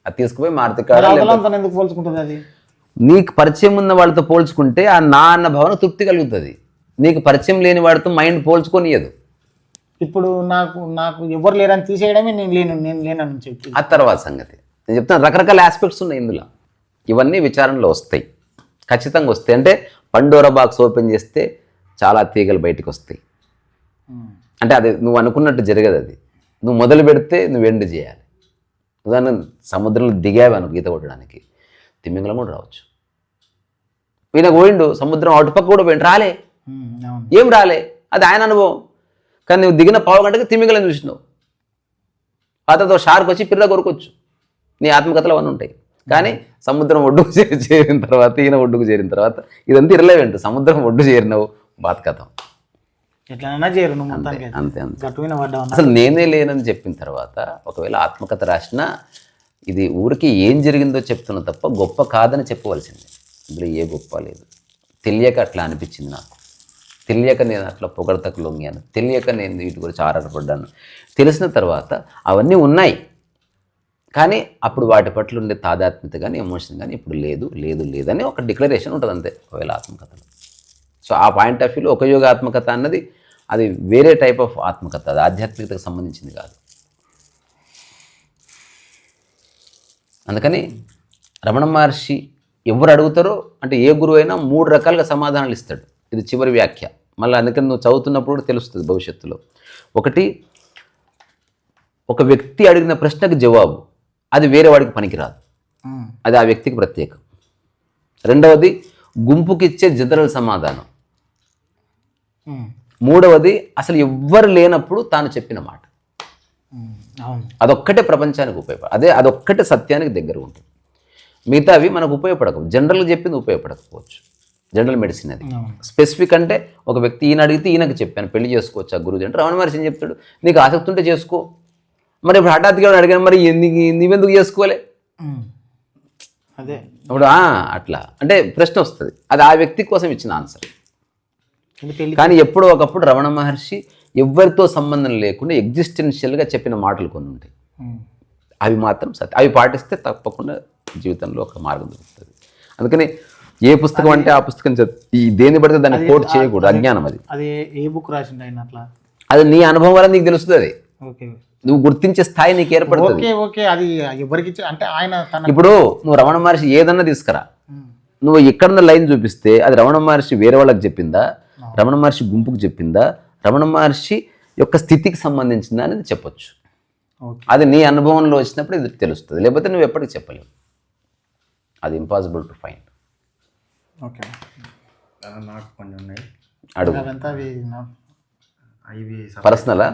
అది తీసుకుపోయి మారుతి కాడ అవతలంతో ఎందుకు పోల్చుకుంటుంది అది? నీకు పరిచయం ఉన్న వాళ్ళతో పోల్చుకుంటే ఆ నా అన్న భావన తృప్తి కలుగుతుంది. నీకు పరిచయం లేని వాడితో మైండ్ పోల్చుకొనియదు. ఇప్పుడు నాకు ఎవరు లేరని తీసేయడమే నేను లేనని చెప్పి ఆ తర్వాత సంగతి నేను చెప్తాను. రకరకాల ఆస్పెక్ట్స్ ఉన్నాయి ఇందులో. ఇవన్నీ విచారణలో వస్తాయి, ఖచ్చితంగా వస్తాయి. అంటే పండోరా బాక్స్ ఓపెన్ చేస్తే చాలా తీగలు బయటకు వస్తాయి. అంటే అది నువ్వు అనుకున్నట్టు జరగదు. అది నువ్వు మొదలు పెడితే నువ్వు ఎండ్ చేయాలి. ఉదాహరణ సముద్రంలో దిగావి అనుకో ఈత కొట్టడానికి, తిమ్మింగలం కూడా రావచ్చు. ఈయన పోయిండు సముద్రం అటుపక్క కూడా పోయిండు, రాలే, ఏం రాలే, అది ఆయన అనుభవం. కానీ నువ్వు దిగిన పావు గంటకి తిమ్మింగలం చూసినావు, అతతో షార్క్ వచ్చి పిల్ల కొరకొచ్చు. నీ ఆత్మకథలు అవన్నీ ఉంటాయి. కానీ సముద్రం ఒడ్డుకు చేరిన తర్వాత, ఈయన ఒడ్డుకు చేరిన తర్వాత ఇదంతా ఇర్రలేవెంట్. సముద్రం ఒడ్డు చేరినావు, బాతకథం ఎట్లైనా చేరు నువ్వు అంతే అంతే అంతే. గట్టున పడ్డావు. అసలు నేనే లేనని చెప్పిన తర్వాత ఒకవేళ ఆత్మకథ రాసినా ఇది ఊరికి ఏం జరిగిందో చెప్తున్నా తప్ప గొప్ప కాదని చెప్పవలసింది. ఇందులో ఏ గొప్ప లేదు. తెలియక అట్లా అనిపించింది నాకు, తెలియక నేను అట్లా పొగడతకు లొంగాను, తెలియక నేను వీటి గురించి ఆరాటపడ్డాను. తెలిసిన తర్వాత అవన్నీ ఉన్నాయి, కానీ అప్పుడు వాటి పట్ల ఉండే తాదాత్మ్యత కానీ ఎమోషన్ కానీ ఇప్పుడు లేదు లేదు లేదని ఒక డిక్లరేషన్ ఉంటుంది అంతే ఒకవేళ ఆత్మకథలో. సో ఆ పాయింట్ ఆఫ్ వ్యూలో ఒక యోగ ఆత్మకథ అన్నది అది వేరే టైప్ ఆఫ్ ఆత్మకథ, అది ఆధ్యాత్మికతకు సంబంధించింది కాదు. అందుకని రమణ మహర్షి ఎవరు అడుగుతారో అంటే ఏ గురువు అయినా 3 రకాలుగా సమాధానాలు ఇస్తాడు. ఇది చివరి వ్యాఖ్య. మళ్ళీ అందుకని నువ్వు చదువుతున్నప్పుడు కూడా తెలుస్తుంది భవిష్యత్తులో. ఒకటి, ఒక వ్యక్తి అడిగిన ప్రశ్నకు జవాబు అది వేరే వాడికి పనికిరాదు, అది ఆ వ్యక్తికి ప్రత్యేకం. రెండవది గుంపుకి ఇచ్చే జనరల్ సమాధానం. మూడవది అసలు ఎవ్వరు లేనప్పుడు తాను చెప్పిన మాట. అదొక్కటే ప్రపంచానికి ఉపయోగపడ, అదొక్కటే సత్యానికి దగ్గర ఉంటుంది. మిగతావి మనకు ఉపయోగపడకపోవచ్చు, జనరల్గా చెప్పింది ఉపయోగపడకపోవచ్చు. జనరల్ మెడిసిన్ అది. స్పెసిఫిక్ అంటే ఒక వ్యక్తి ఈయన అడిగితే ఈయనకి చెప్పాను పెళ్లి చేసుకోవచ్చు ఆ గురువు అంటే రమణ మహర్షి ఏం చెప్తాడు, నీకు ఆసక్తి ఉంటే చేసుకో. మరి ఇప్పుడు హఠాత్తుగా అడిగాను, మరి నీవెందుకు చేసుకోలే? అదే ఇప్పుడు అట్లా అంటే ప్రశ్న వస్తుంది. అది ఆ వ్యక్తి కోసం ఇచ్చిన ఆన్సర్. కానీ ఎప్పుడో ఒకప్పుడు రమణ మహర్షి ఎవరితో సంబంధం లేకుండా ఎగ్జిస్టెన్షియల్గా చెప్పిన మాటలు కొన్ని ఉంటాయి. అవి మాత్రం సత్యం. అవి పాటిస్తే తప్పకుండా జీవితంలో ఒక మార్గం దొరుకుతుంది. అందుకని ఏ పుస్తకం అంటే ఆ పుస్తకం ఈ దేన్ని పడితే దాన్ని కోట్ చేయకూడదు, అజ్ఞానం అది. అది ఏ బుక్ రాసిండు ఆయన అట్లా? అది నీ అనుభవం వల్ల నీకు తెలుస్తుంది. అది ఓకే, నువ్వు గుర్తించే స్థాయి నీకు ఏర్పడుతుంది. ఓకే అది ఎవరికి అంటే ఆయన ఇప్పుడు నువ్వు రమణ మహర్షి ఏదన్నా తీసుకురా, నువ్వు ఎక్కడన్నా లైన్ చూపిస్తే అది రమణ మహర్షి వేరే వాళ్ళకి చెప్పిందా, రమణ మహర్షి గుంపుకు చెప్పిందా, రమణ మహర్షి యొక్క స్థితికి సంబంధించిందా అనేది చెప్పొచ్చు. అది నీ అనుభవంలో వచ్చినప్పుడు ఇది తెలుస్తుంది, లేకపోతే నువ్వు ఎప్పటికి చెప్పలేవు. అది ఇంపాసిబుల్ టు ఫైండ్. ఓకే, నాకు కొన్ని ఉన్నాయి అడుగు. అవి అవి పర్సనలా?